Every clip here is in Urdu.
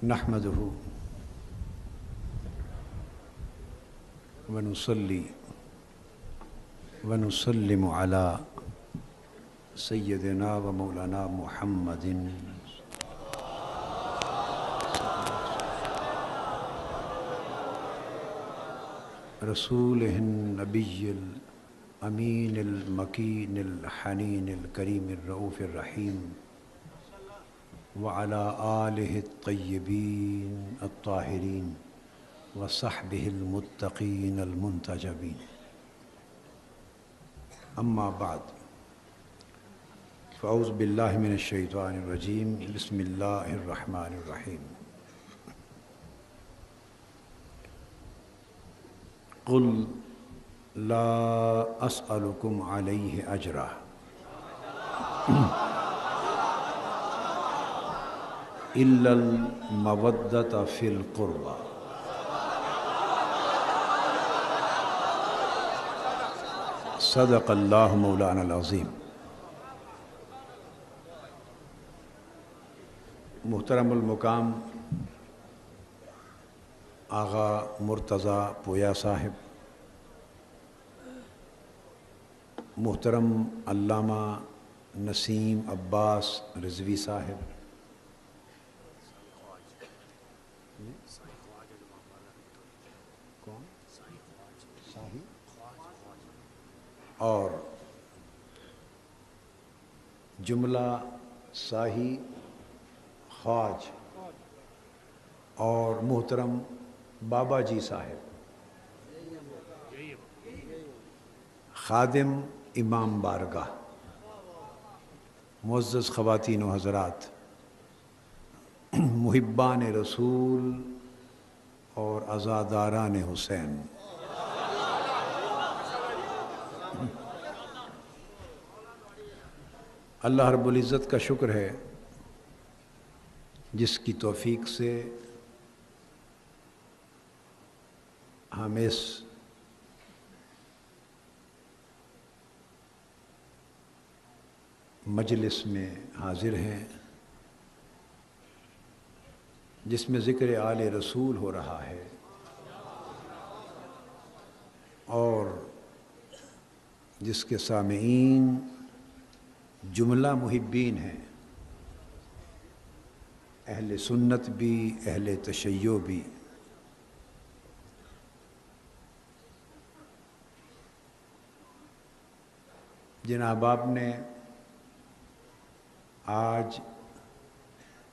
نحمده ونصلي ونسلم على سيدنا ومولانا محمد رسوله النبي الأمين المكين الحنين الكريم الرؤوف الرحيم وعلى آله الطيبين الطاهرين وصحبه المتقين المنتجبين. أما بعد، فأعوذ بالله من الشيطان الرجيم. بسم الله الرحمن الرحيم. قل لا أسألكم عليه أجرا إلا المودة في القربى. صدق اللہ مولانا العظیم. محترم المقام آغا مرتضیٰ پویا صاحب، محترم علامہ نسیم عباس رضوی صاحب، اور جملہ ساہی خواج اور محترم بابا جی صاحب، خادم امام بارگاہ، معزز خواتین و حضرات، محبان رسول اور عزاداران حسین، اللہ رب العزت کا شکر ہے جس کی توفیق سے ہم اس مجلس میں حاضر ہیں جس میں ذکر آل رسول ہو رہا ہے اور جس کے سامعین جملہ محبین ہیں، اہل سنت بھی اہل تشیع بھی. جناب آپ نے آج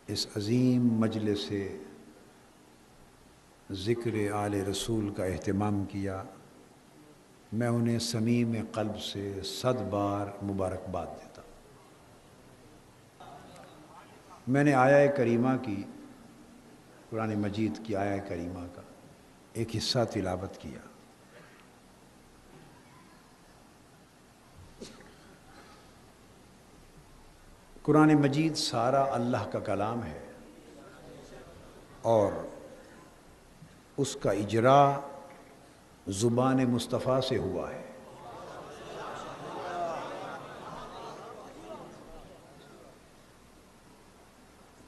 اس عظیم مجلس سے ذکر آل رسول کا اہتمام کیا. میں انہیں صمیم قلب سے 100 بار مبارکباد دیتا. میں نے آیہ کریمہ کی، قرآن مجید کی آیہ کریمہ کا ایک حصہ تلاوت کیا. قرآن مجید سارا اللہ کا کلام ہے اور اس کا اجرا زبان مصطفیٰ سے ہوا ہے.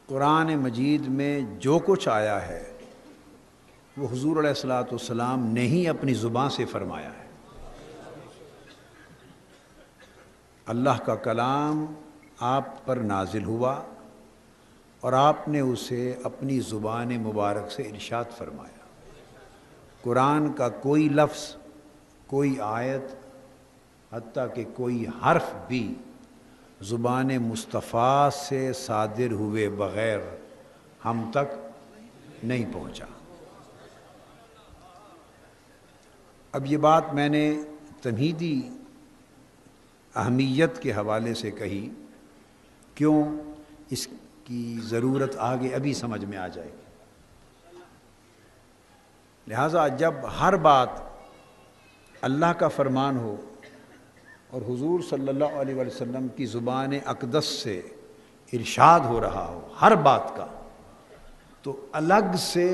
قرآن مجید میں جو کچھ آیا ہے وہ حضور علیہ الصلاۃ والسلام نے ہی اپنی زبان سے فرمایا ہے. اللہ کا کلام آپ پر نازل ہوا اور آپ نے اسے اپنی زبان مبارک سے ارشاد فرمایا. قرآن کا کوئی لفظ، کوئی آیت، حتیٰ کہ کوئی حرف بھی زبان مصطفیٰ سے صادر ہوئے بغیر ہم تک نہیں پہنچا. اب یہ بات میں نے تمہیدی اہمیت کے حوالے سے کہی، کیوں اس کی ضرورت آگے ابھی سمجھ میں آ جائے گی. لہٰذا جب ہر بات اللہ کا فرمان ہو اور حضور صلی اللہ علیہ وسلم کی زبان اقدس سے ارشاد ہو رہا ہو ہر بات کا، تو الگ سے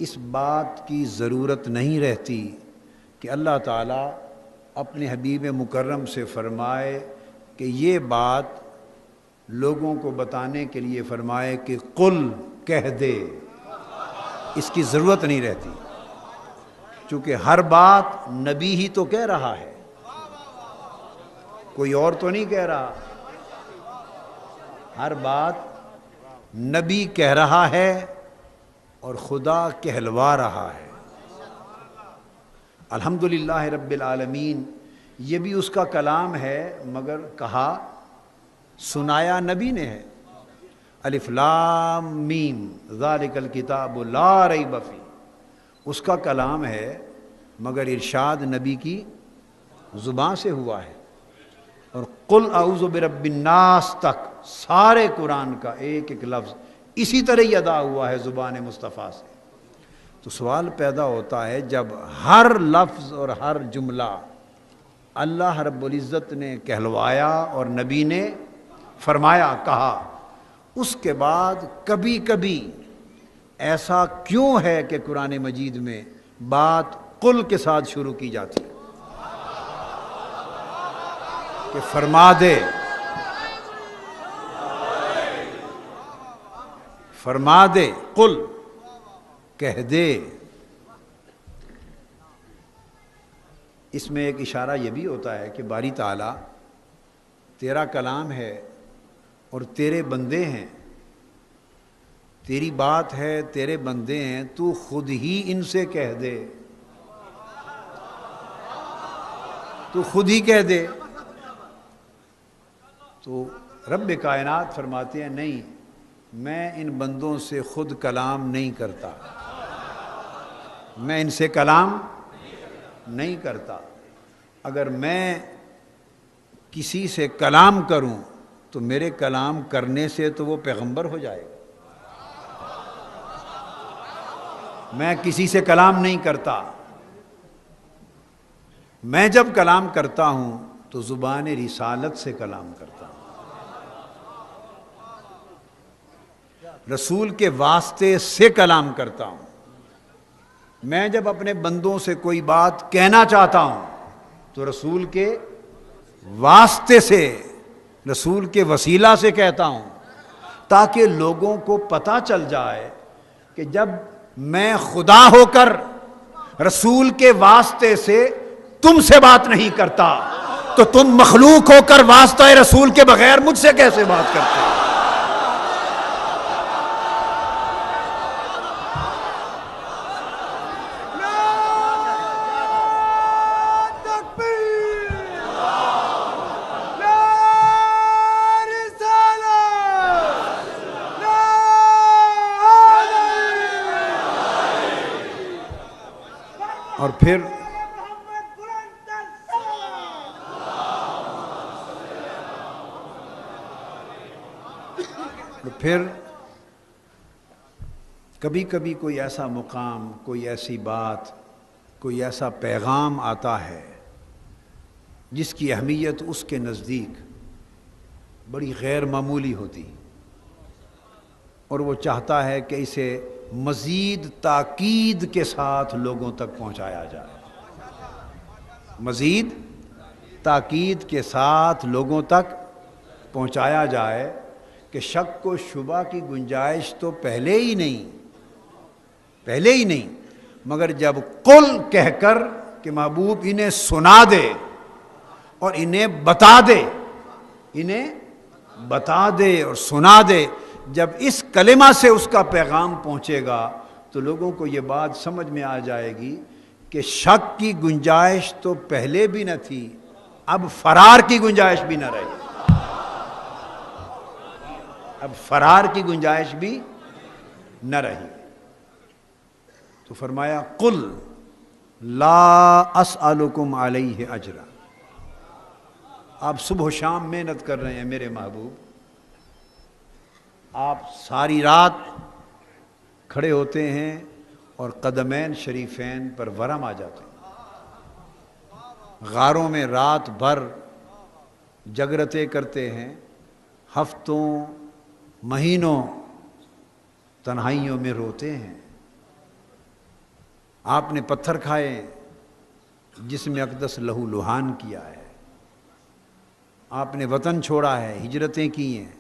اس بات کی ضرورت نہیں رہتی کہ اللہ تعالیٰ اپنے حبیب مکرم سے فرمائے کہ یہ بات لوگوں کو بتانے کے لیے فرمائے کہ قل کہہ دے، اس کی ضرورت نہیں رہتی، چونکہ ہر بات نبی ہی تو کہہ رہا ہے، کوئی اور تو نہیں کہہ رہا، ہر بات نبی کہہ رہا ہے اور خدا کہلوا رہا ہے۔ الحمدللہ رب العالمین، یہ بھی اس کا کلام ہے، مگر کہا سنایا نبی نے ہے۔ الف لام میم ذالک الکتاب لا ریب فیہ، اس کا کلام ہے مگر ارشاد نبی کی زبان سے ہوا ہے۔ اور قل اعوذ برب الناس تک سارے قرآن کا ایک ایک لفظ اسی طرح ہی ادا ہوا ہے زبان مصطفیٰ سے۔ تو سوال پیدا ہوتا ہے، جب ہر لفظ اور ہر جملہ اللہ رب العزت نے کہلوایا اور نبی نے فرمایا، کہا، اس کے بعد کبھی کبھی ایسا کیوں ہے کہ قرآن مجید میں بات قل کے ساتھ شروع کی جاتی ہے کہ فرما دے، فرما دے، قل کہہ دے۔ اس میں ایک اشارہ یہ بھی ہوتا ہے کہ باری تعالیٰ تیرا کلام ہے اور تیرے بندے ہیں، تیری بات ہے، تیرے بندے ہیں، تو خود ہی ان سے کہہ دے، تو خود ہی کہہ دے۔ تو رب کائنات فرماتے ہیں نہیں، میں ان بندوں سے خود کلام نہیں کرتا، میں ان سے کلام نہیں کرتا، اگر میں کسی سے کلام کروں تو میرے کلام کرنے سے تو وہ پیغمبر ہو جائے گا، میں کسی سے کلام نہیں کرتا، میں جب کلام کرتا ہوں تو زبان رسالت سے کلام کرتا ہوں، رسول کے واسطے سے کلام کرتا ہوں۔ میں جب اپنے بندوں سے کوئی بات کہنا چاہتا ہوں تو رسول کے واسطے سے، رسول کے وسیلہ سے کہتا ہوں، تاکہ لوگوں کو پتہ چل جائے کہ جب میں خدا ہو کر رسول کے واسطے سے تم سے بات نہیں کرتا تو تم مخلوق ہو کر واسطہ رسول کے بغیر مجھ سے کیسے بات کرتے ہو؟ اور پھر کبھی کبھی کوئی ایسا مقام، کوئی ایسی بات، کوئی ایسا پیغام آتا ہے جس کی اہمیت اس کے نزدیک بڑی غیر معمولی ہوتی، اور وہ چاہتا ہے کہ اسے مزید تاکید کے ساتھ لوگوں تک پہنچایا جائے، مزید تاکید کے ساتھ لوگوں تک پہنچایا جائے کہ شک و شبہ کی گنجائش تو پہلے ہی نہیں، مگر جب قل کہہ کر کہ محبوب انہیں سنا دے اور انہیں بتا دے اور سنا دے، جب اس کلمہ سے اس کا پیغام پہنچے گا تو لوگوں کو یہ بات سمجھ میں آ جائے گی کہ شک کی گنجائش تو پہلے بھی نہ تھی، اب فرار کی گنجائش بھی نہ رہی، اب فرار کی گنجائش بھی نہ رہی۔ تو فرمایا قل لا اسألکم علیہ اجرا، آپ صبح و شام محنت کر رہے ہیں میرے محبوب، آپ ساری رات کھڑے ہوتے ہیں اور قدمین شریفین پر ورم آ جاتے ہیں، غاروں میں رات بھر جگرتیں کرتے ہیں، ہفتوں مہینوں تنہائیوں میں روتے ہیں، آپ نے پتھر کھائے جسم اقدس لہو لہان کیا ہے، آپ نے وطن چھوڑا ہے، ہجرتیں کی ہیں،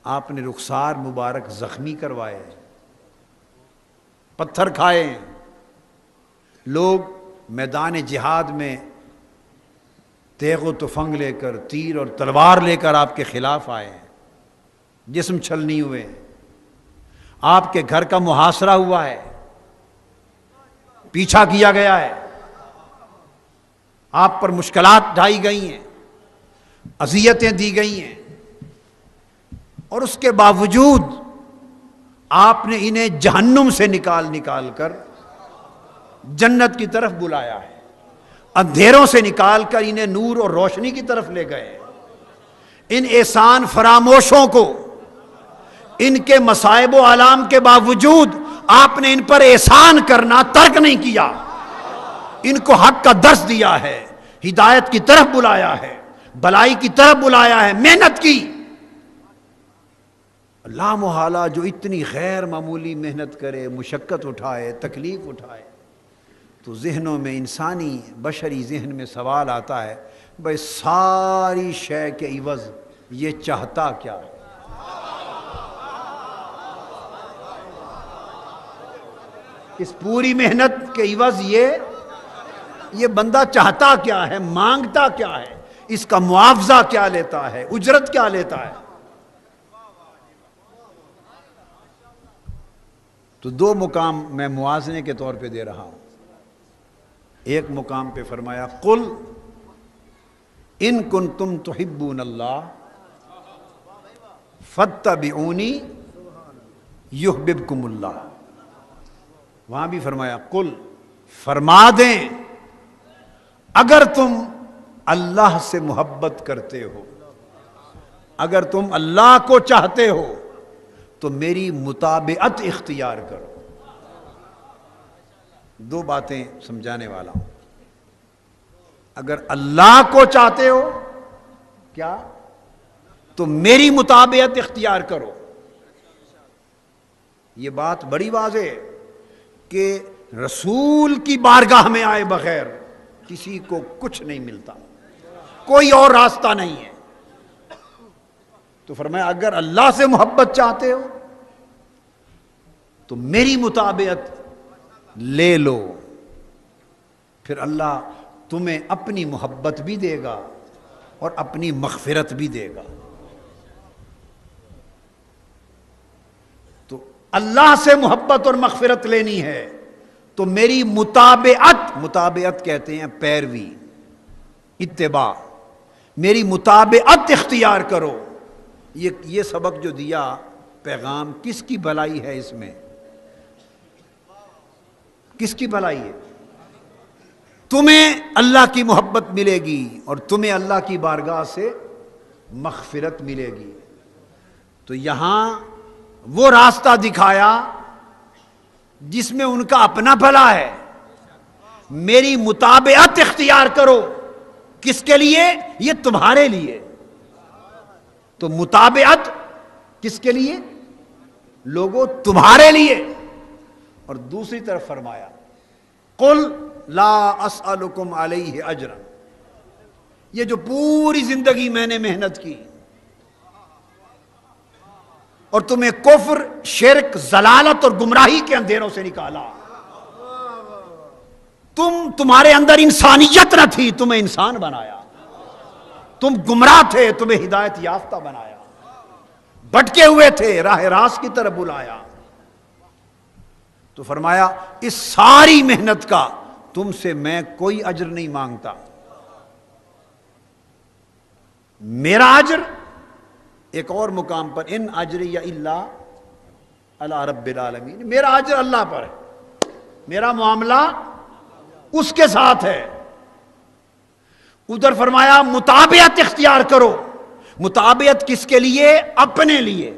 آپ نے رخسار مبارک زخمی کروائے، پتھر کھائے، لوگ میدان جہاد میں تیغ و تفنگ لے کر، تیر اور تلوار لے کر آپ کے خلاف آئے ہیں، جسم چھلنی ہوئے ہیں، آپ کے گھر کا محاصرہ ہوا ہے، پیچھا کیا گیا ہے، آپ پر مشکلات ڈھائی گئی ہیں، اذیتیں دی گئی ہیں، اور اس کے باوجود آپ نے انہیں جہنم سے نکال کر جنت کی طرف بلایا ہے، اندھیروں سے نکال کر انہیں نور اور روشنی کی طرف لے گئے۔ ان احسان فراموشوں کو، ان کے مصائب و آلام کے باوجود آپ نے ان پر احسان کرنا ترک نہیں کیا، ان کو حق کا درس دیا ہے، ہدایت کی طرف بلایا ہے، بلائی کی طرف بلایا ہے، محنت کی۔ لا محالہ جو اتنی غیر معمولی محنت کرے، مشقت اٹھائے، تکلیف اٹھائے، تو ذہنوں میں، انسانی بشری ذہن میں سوال آتا ہے، بھائی ساری شے کے عوض یہ چاہتا کیا ہے؟ اس پوری محنت کے عوض یہ بندہ چاہتا کیا ہے، مانگتا کیا ہے، اس کا معاوضہ کیا لیتا ہے، اجرت کیا لیتا ہے؟ تو دو مقام میں موازنے کے طور پہ دے رہا ہوں۔ ایک مقام پہ فرمایا قل ان کنتم تحبون اللہ فاتبعونی یحببکم اللہ۔ وہاں بھی فرمایا قل، فرما دیں اگر تم اللہ سے محبت کرتے ہو، اگر تم اللہ کو چاہتے ہو تو میری مطابعت اختیار کرو۔ دو باتیں سمجھانے والا ہوں۔ اگر اللہ کو چاہتے ہو کیا تو میری مطابعت اختیار کرو۔ یہ بات بڑی واضح ہے کہ رسول کی بارگاہ میں آئے بغیر کسی کو کچھ نہیں ملتا، کوئی اور راستہ نہیں ہے۔ تو فرمایا اگر اللہ سے محبت چاہتے ہو تو میری مطابعت لے لو، پھر اللہ تمہیں اپنی محبت بھی دے گا اور اپنی مغفرت بھی دے گا۔ تو اللہ سے محبت اور مغفرت لینی ہے تو میری مطابعت کہتے ہیں پیروی، اتباع، میری مطابعت اختیار کرو۔ یہ سبق جو دیا، پیغام کس کی بھلائی ہے؟ اس میں کس کی بھلائی ہے؟ تمہیں اللہ کی محبت ملے گی اور تمہیں اللہ کی بارگاہ سے مغفرت ملے گی۔ تو یہاں وہ راستہ دکھایا جس میں ان کا اپنا بھلا ہے۔ میری مطابعت اختیار کرو، کس کے لیے؟ یہ تمہارے لیے۔ تو مطابعت کس کے لیے؟ لوگوں تمہارے لیے۔ اور دوسری طرف فرمایا قل لا اسألکم علیہ اجرا۔ یہ جو پوری زندگی میں نے محنت کی اور تمہیں کفر، شرک، ضلالت اور گمراہی کے اندھیروں سے نکالا، تمہارے اندر انسانیت نہ تھی، تمہیں انسان بنایا، تم گمراہ تھے، تمہیں ہدایت یافتہ بنایا، بھٹکے ہوئے تھے، راہ راست کی طرف بلایا۔ تو فرمایا اس ساری محنت کا تم سے میں کوئی اجر نہیں مانگتا، میرا اجر ایک اور مقام پر ان اجری الا علی رب العالمین، میرا اجر اللہ پر ہے، میرا معاملہ اس کے ساتھ ہے۔ ادھر فرمایا مطابعت اختیار کرو، مطابعت کس کے لیے؟ اپنے لیے۔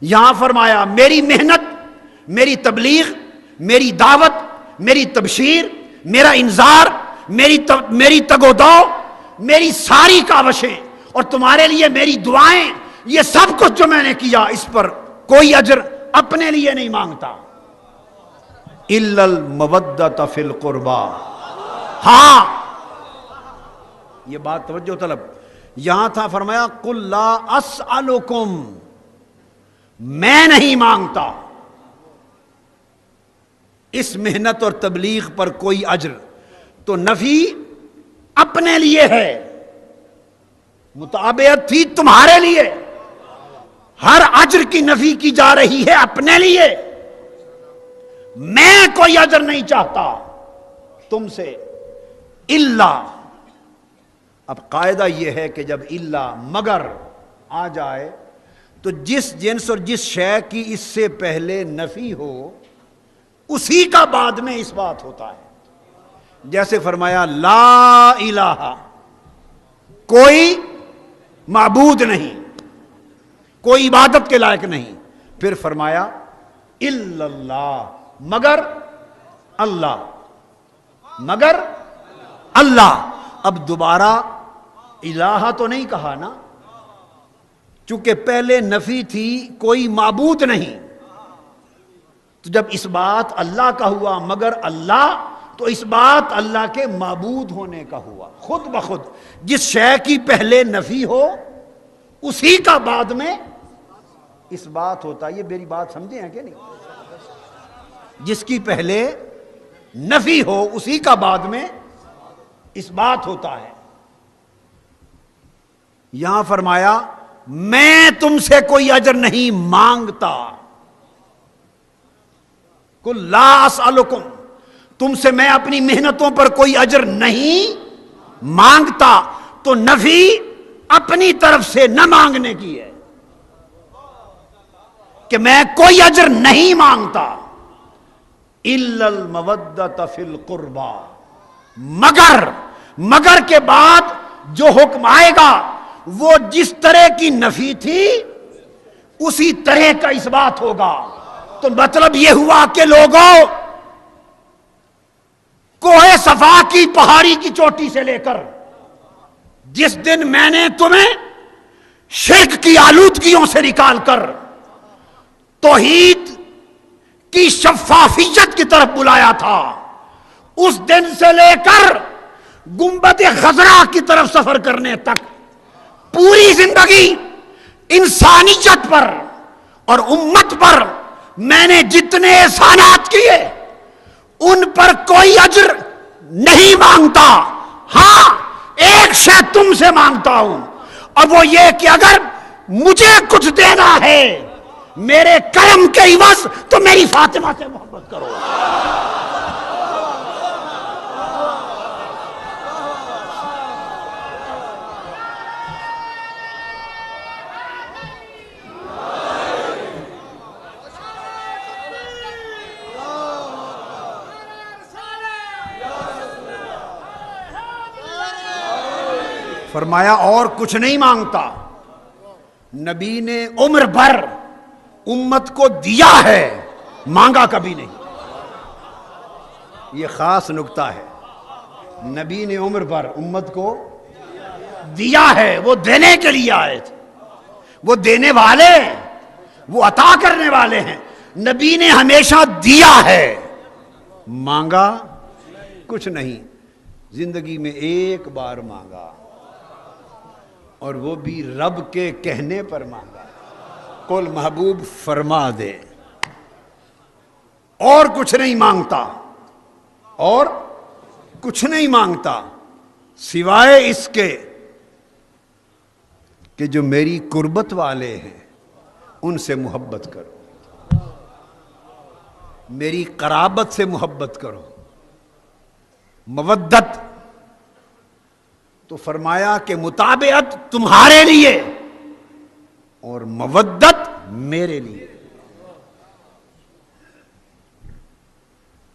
یہاں فرمایا میری محنت، میری تبلیغ، میری دعوت، میری تبشیر، میرا انذار، میری تگ و دو، میری ساری کاوشیں اور تمہارے لیے میری دعائیں، یہ سب کچھ جو میں نے کیا، اس پر کوئی اجر اپنے لیے نہیں مانگتا۔ الا المودۃ فی القربی۔ ہاں، یہ بات توجہ طلب، یہاں تھا فرمایا قل لا اسألکم میں نہیں مانگتا اس محنت اور تبلیغ پر کوئی اجر، تو نفی اپنے لیے ہے، مطابعت تھی تمہارے لیے، ہر اجر کی نفی کی جا رہی ہے اپنے لیے، میں کوئی اجر نہیں چاہتا تم سے الا۔ اب قاعدہ یہ ہے کہ جب الا مگر آ جائے تو جس جنس اور جس شے کی اس سے پہلے نفی ہو اسی کا بعد میں اس بات ہوتا ہے۔ جیسے فرمایا لا الہ، کوئی معبود نہیں، کوئی عبادت کے لائق نہیں، پھر فرمایا الا اللہ، مگر اللہ، مگر اللہ۔ اب دوبارہ الہ تو نہیں کہا نا، چونکہ پہلے نفی تھی کوئی معبود نہیں، تو جب اس بات اللہ کا ہوا مگر اللہ، تو اس بات اللہ کے معبود ہونے کا ہوا خود بخود۔ جس شے کی پہلے نفی ہو اسی کا بعد میں اس بات ہوتا۔ یہ میری بات سمجھے ہیں کہ نہیں؟ جس کی پہلے نفی ہو اسی کا بعد میں اس بات ہوتا ہے۔ یہاں فرمایا میں تم سے کوئی اجر نہیں مانگتا، قل لا اسألکم، تم سے میں اپنی محنتوں پر کوئی اجر نہیں مانگتا، تو نفی اپنی طرف سے نہ مانگنے کی ہے کہ میں کوئی اجر نہیں مانگتا، الا المودۃ فی القربى، مگر کے بعد جو حکم آئے گا وہ جس طرح کی نفی تھی اسی طرح کا اس بات ہوگا۔ تو مطلب یہ ہوا کہ لوگوں، کوہ صفا کی پہاڑی کی چوٹی سے لے کر جس دن میں نے تمہیں شرک کی آلودگیوں سے نکال کر توحید کی شفافیت کی طرف بلایا تھا، اس دن سے لے کر گنبد خضرا کی طرف سفر کرنے تک پوری زندگی انسانیت پر اور امت پر میں نے جتنے احسانات کیے ان پر کوئی اجر نہیں مانگتا۔ ہاں ایک شے تم سے مانگتا ہوں، اور وہ یہ کہ اگر مجھے کچھ دینا ہے میرے کرم کے عوض تو میری فاطمہ سے محبت کرو۔ فرمایا اور کچھ نہیں مانگتا۔ نبی نے عمر بھر امت کو دیا ہے، مانگا کبھی نہیں۔ یہ خاص نکتہ ہے، نبی نے عمر بھر امت کو دیا ہے، وہ دینے کے لیے آئے تھے، وہ دینے والے ہیں، وہ عطا کرنے والے ہیں۔ نبی نے ہمیشہ دیا ہے، مانگا کچھ نہیں۔ زندگی میں ایک بار مانگا، اور وہ بھی رب کے کہنے پر مانگا، قل محبوب فرما دے، اور کچھ نہیں مانگتا، اور کچھ نہیں مانگتا سوائے اس کے کہ جو میری قربت والے ہیں ان سے محبت کرو، میری قرابت سے محبت کرو۔ مودت تو فرمایا کہ مطابعت تمہارے لیے اور مودت میرے لیے۔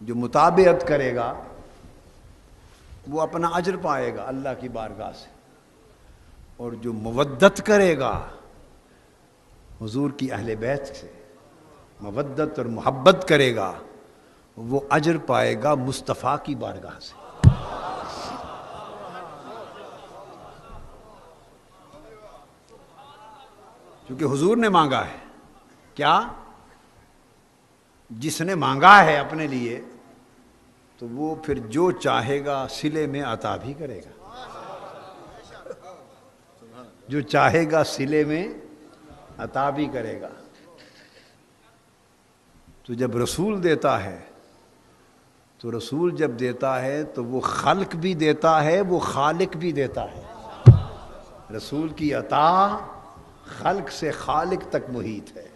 جو مطابعت کرے گا وہ اپنا اجر پائے گا اللہ کی بارگاہ سے، اور جو مودت کرے گا حضور کی اہل بیت سے مودت اور محبت کرے گا وہ اجر پائے گا مصطفیٰ کی بارگاہ سے۔ کیونکہ حضور نے مانگا ہے، کیا؟ جس نے مانگا ہے اپنے لیے تو وہ پھر جو چاہے گا صلے میں عطا بھی کرے گا، جو چاہے گا صلے میں عطا بھی کرے گا۔ تو جب رسول دیتا ہے تو رسول جب دیتا ہے تو وہ خلق بھی دیتا ہے، وہ خالق بھی دیتا ہے۔ رسول کی عطا خلق سے خالق تک محیط ہے۔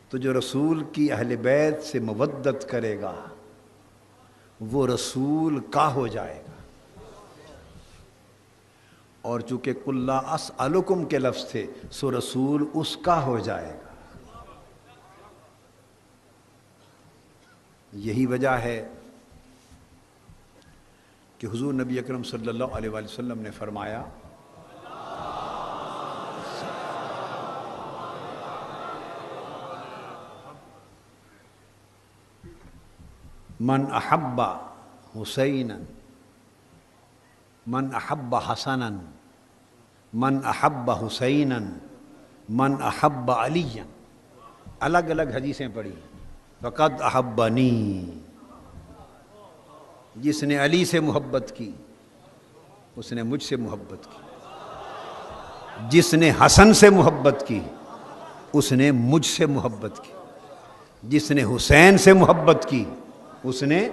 تو جو رسول کی اہل بیت سے مودت کرے گا وہ رسول کا ہو جائے گا۔ اور چونکہ قُل لا اسألکم کے لفظ تھے سو رسول اس کا ہو جائے گا۔ یہی وجہ ہے کہ حضور نبی اکرم صلی اللہ علیہ وآلہ وسلم نے فرمایا من احب حسینا من احب حسنا من احب حسینا من احب علی، الگ الگ حدیثیں پڑھی، فقد احبنی، جس نے علی سے محبت کی اس نے مجھ سے محبت کی، جس نے حسن سے محبت کی اس نے مجھ سے محبت کی، جس نے حسین سے محبت کی اس نے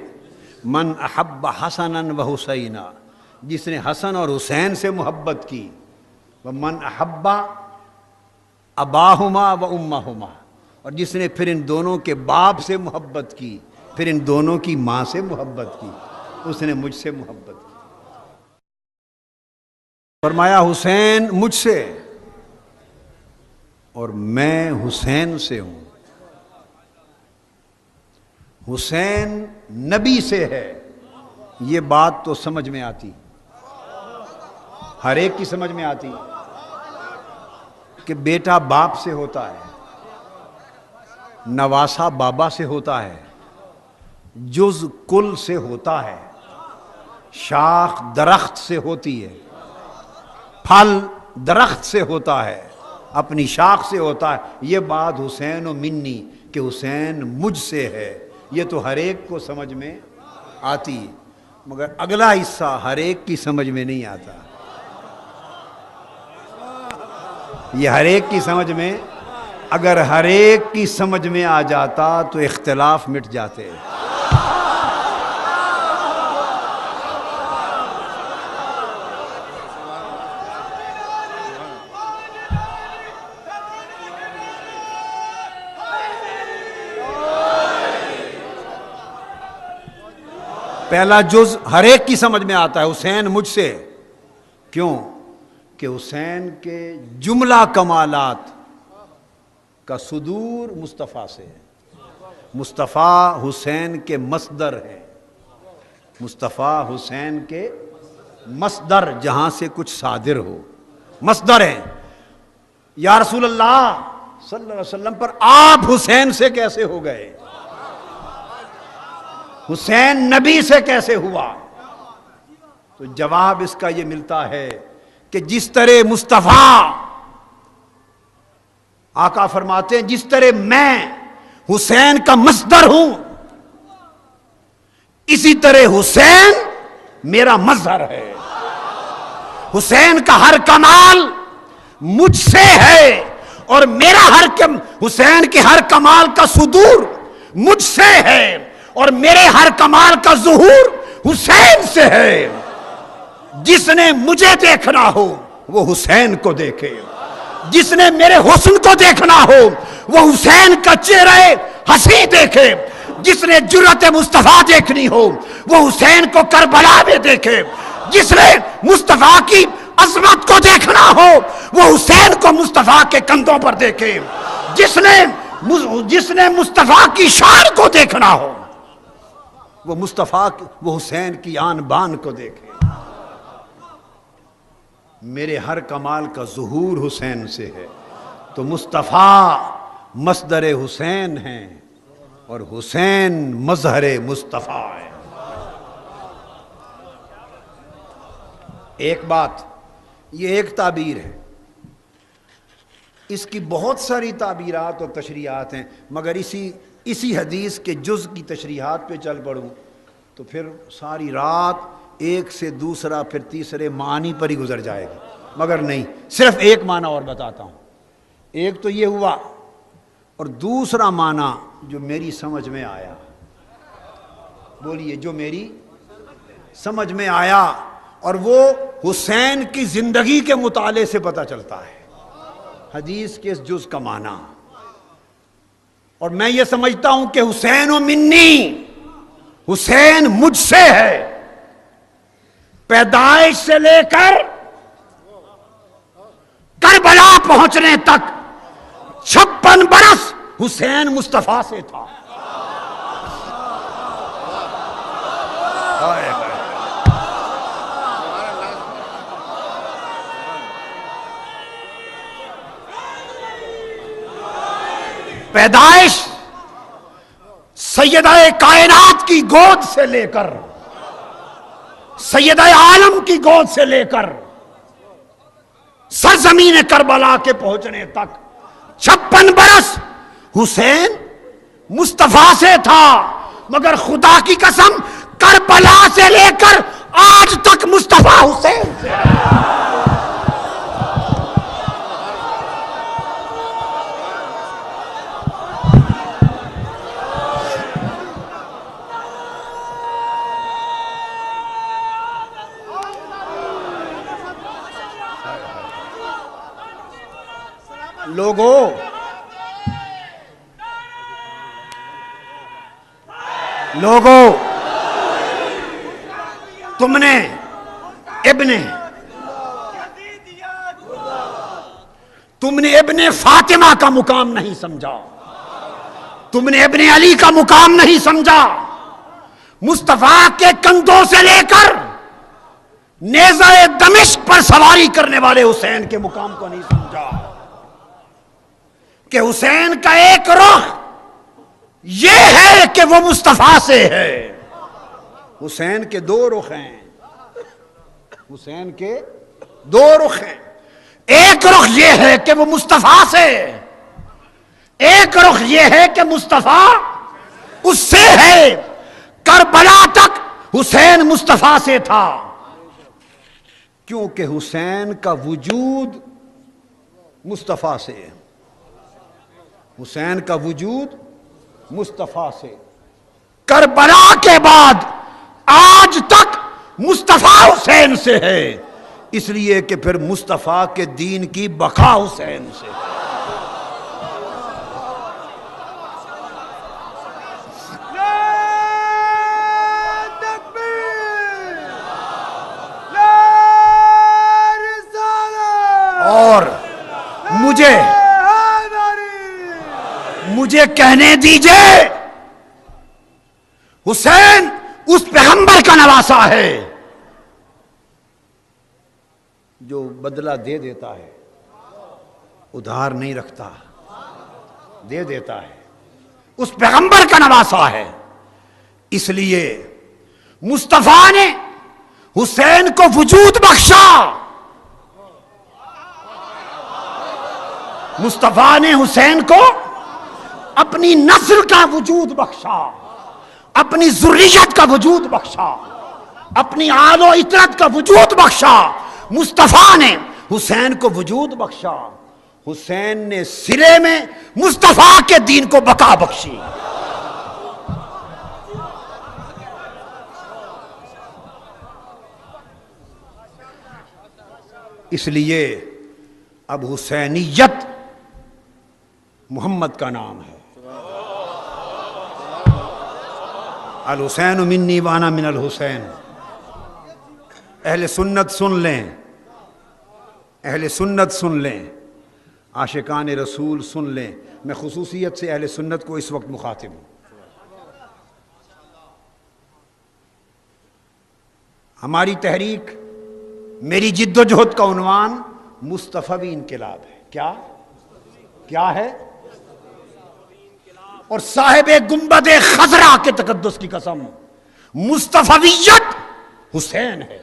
من احب حسنا و حسینا، جس نے حسن اور حسین سے محبت کی، ومن احب اباہما و امہما، اور جس نے پھر ان دونوں کے باپ سے محبت کی، پھر ان دونوں کی ماں سے محبت کی، اس نے مجھ سے محبت کی۔ فرمایا حسین مجھ سے اور میں حسین سے ہوں۔ حسین نبی سے ہے، یہ بات تو سمجھ میں آتی، ہر ایک کی سمجھ میں آتی کہ بیٹا باپ سے ہوتا ہے، نواسا بابا سے ہوتا ہے، جز کل سے ہوتا ہے، شاخ درخت سے ہوتی ہے، پھل درخت سے ہوتا ہے، اپنی شاخ سے ہوتا ہے۔ یہ بات حسین و منی کہ حسین مجھ سے ہے، یہ تو ہر ایک کو سمجھ میں آتی ہے، مگر اگلا حصہ ہر ایک کی سمجھ میں نہیں آتا۔ یہ ہر ایک کی سمجھ میں، اگر ہر ایک کی سمجھ میں آ جاتا تو اختلاف مٹ جاتے۔ پہلا جز ہر ایک کی سمجھ میں آتا ہے، حسین مجھ سے، کیوں کہ حسین کے جملہ کمالات کا صدور مصطفیٰ سے ہے۔ مصطفیٰ حسین کے مصدر ہے، مصطفیٰ حسین کے مصدر، جہاں سے کچھ صادر ہو، مصدر ہے۔ یا رسول اللہ صلی اللہ علیہ وسلم پر آپ حسین سے کیسے ہو گئے؟ حسین نبی سے کیسے ہوا؟ تو جواب اس کا یہ ملتا ہے کہ جس طرح مصطفیٰ، آقا فرماتے ہیں جس طرح میں حسین کا مصدر ہوں، اسی طرح حسین میرا مظہر ہے۔ حسین کا ہر کمال مجھ سے ہے اور میرا حسین کے ہر کمال کا صدور مجھ سے ہے اور میرے ہر کمال کا ظہور حسین سے ہے۔ جس نے مجھے دیکھنا ہو وہ حسین کو دیکھے، جس نے میرے حسن کو دیکھنا ہو وہ حسین کا چہرہ ہنسی دیکھے، جس نے جرأت مصطفیٰ دیکھنی ہو وہ حسین کو کربلا میں دیکھے، جس نے مصطفیٰ کی عظمت کو دیکھنا ہو وہ حسین کو مصطفیٰ کے کندھوں پر دیکھے، جس نے مصطفیٰ کی شان کو دیکھنا ہو وہ حسین کی آن بان کو دیکھے۔ میرے ہر کمال کا ظہور حسین سے ہے، تو مصطفیٰ مصدر حسین ہیں اور حسین مظہر مصطفیٰ ہے۔ ایک بات، یہ ایک تعبیر ہے، اس کی بہت ساری تعبیرات اور تشریحات ہیں، مگر اسی حدیث کے جز کی تشریحات پہ چل پڑوں تو پھر ساری رات ایک سے دوسرا پھر تیسرے معنی پر ہی گزر جائے گا، مگر نہیں، صرف ایک معنی اور بتاتا ہوں۔ ایک تو یہ ہوا، اور دوسرا معنی جو میری سمجھ میں آیا، بولیے، جو میری سمجھ میں آیا، اور وہ حسین کی زندگی کے مطالعے سے پتہ چلتا ہے حدیث کے اس جز کا معنی. اور میں یہ سمجھتا ہوں کہ حسین و منی، حسین مجھ سے ہے. پیدائش سے لے کر کربلا پہنچنے تک 56 برس حسین مصطفیٰ سے تھا. پیدائش سیدہ کائنات کی گود سے لے کر، سیدہ عالم کی گود سے لے کر سرزمین کربلا کے پہنچنے تک 56 برس حسین مصطفیٰ سے تھا. مگر خدا کی قسم کربلا سے لے کر آج تک مصطفیٰ حسین سے. لوگوں تم نے ابن فاطمہ کا مقام نہیں سمجھا، تم نے ابن علی کا مقام نہیں سمجھا، مصطفیٰ کے کندھوں سے لے کر نیزہ دمشق پر سواری کرنے والے حسین کے مقام کو نہیں سمجھا کہ حسین کا ایک رخ یہ ہے کہ وہ مصطفیٰ سے ہے. حسین کے دو رخ ہیں، حسین کے دو رخ ہیں. ایک رخ یہ ہے کہ وہ مصطفیٰ سے، ایک رخ یہ ہے کہ مصطفیٰ اس سے ہے. کربلا تک حسین مصطفیٰ سے تھا، کیونکہ حسین کا وجود مصطفیٰ سے ہے. حسین کا وجود مصطفیٰ سے. کربلا کے بعد آج تک مصطفیٰ حسین سے ہے، اس لیے کہ پھر مصطفیٰ کے دین کی بقا حسین سے. اور مجھے کہنے دیجئے، حسین اس پیغمبر کا نواسا ہے جو بدلہ دے دیتا ہے، ادھار نہیں رکھتا، دے دیتا ہے. اس پیغمبر کا نواسا ہے. اس لیے مصطفیٰ نے حسین کو وجود بخشا. مصطفیٰ نے حسین کو اپنی نسل کا وجود بخشا، اپنی ذریت کا وجود بخشا، اپنی آل و اطرت کا وجود بخشا. مصطفیٰ نے حسین کو وجود بخشا. حسین نے سرے میں مصطفیٰ کے دین کو بقا بخشی. اس لیے اب حسینیت محمد کا نام ہے. الحسین منی وانا من الحسین. اہل سنت سن لیں، اہل سنت سن لیں، عاشقان رسول سن لیں. میں خصوصیت سے اہل سنت کو اس وقت مخاطب ہوں. ہماری تحریک، میری جد و جہد کا عنوان مصطفی انقلاب ہے. کیا ہے؟ اور صاحب گنبد خضرا کے تقدس کی قسم، مصطفیت حسین ہے.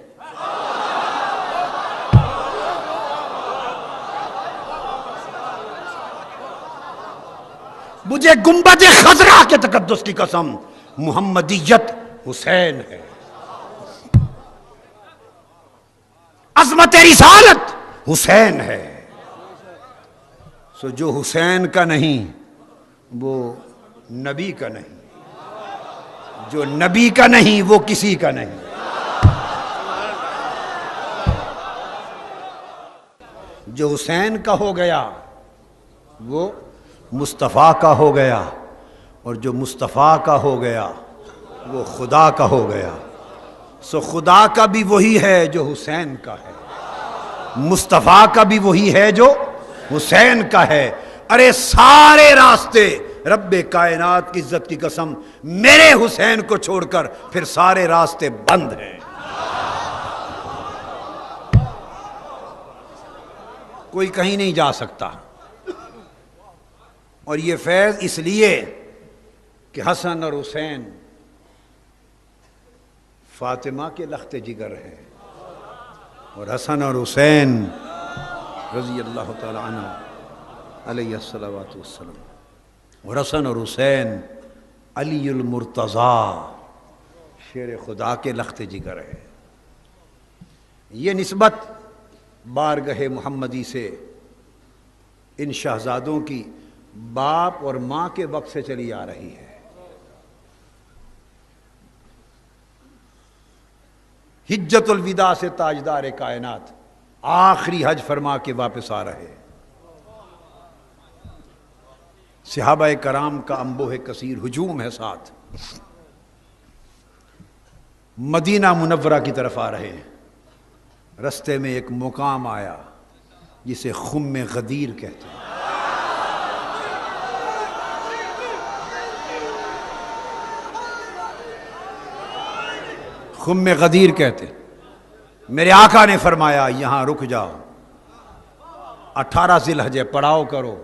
مجھے گنبد خضرا کے تقدس کی قسم، محمدیت حسین ہے. عظمت رسالت حسین ہے. سو جو حسین کا نہیں وہ نبی کا نہیں، جو نبی کا نہیں وہ کسی کا نہیں۔ جو حسین کا ہو گیا وہ مصطفیٰ کا ہو گیا، اور جو مصطفیٰ کا ہو گیا وہ خدا کا ہو گیا۔ سو خدا کا بھی وہی ہے جو حسین کا ہے، مصطفیٰ کا بھی وہی ہے جو حسین کا ہے۔ ارے سارے راستے رب کائنات کی عزت کی قسم میرے حسین کو چھوڑ کر پھر سارے راستے بند ہیں۔ کوئی کہیں نہیں جا سکتا۔ اور یہ فیض اس لیے کہ حسن اور حسین فاطمہ کے لخت جگر ہے، اور حسن اور حسین رضی اللہ تعالی عنہ علیہ الصلوۃ والسلام، اور حسن اور حسین علی المرتضیٰ شیر خدا کے لخت جگر ہے۔ یہ نسبت بارگاہ محمدی سے ان شہزادوں کی باپ اور ماں کے وقت سے چلی آ رہی ہے۔ حجت الوداع سے تاجدار کائنات آخری حج فرما کے واپس آ رہے، صحابہ کرام کا انبوہ کثیر ہجوم ہے، ساتھ مدینہ منورہ کی طرف آ رہے ہیں۔ رستے میں ایک مقام آیا جسے خم غدیر کہتے ہیں۔ خم غدیر کہتے ہیں۔ میرے آقا نے فرمایا یہاں رک جاؤ، 18 ذی الحجہ پڑاؤ کرو۔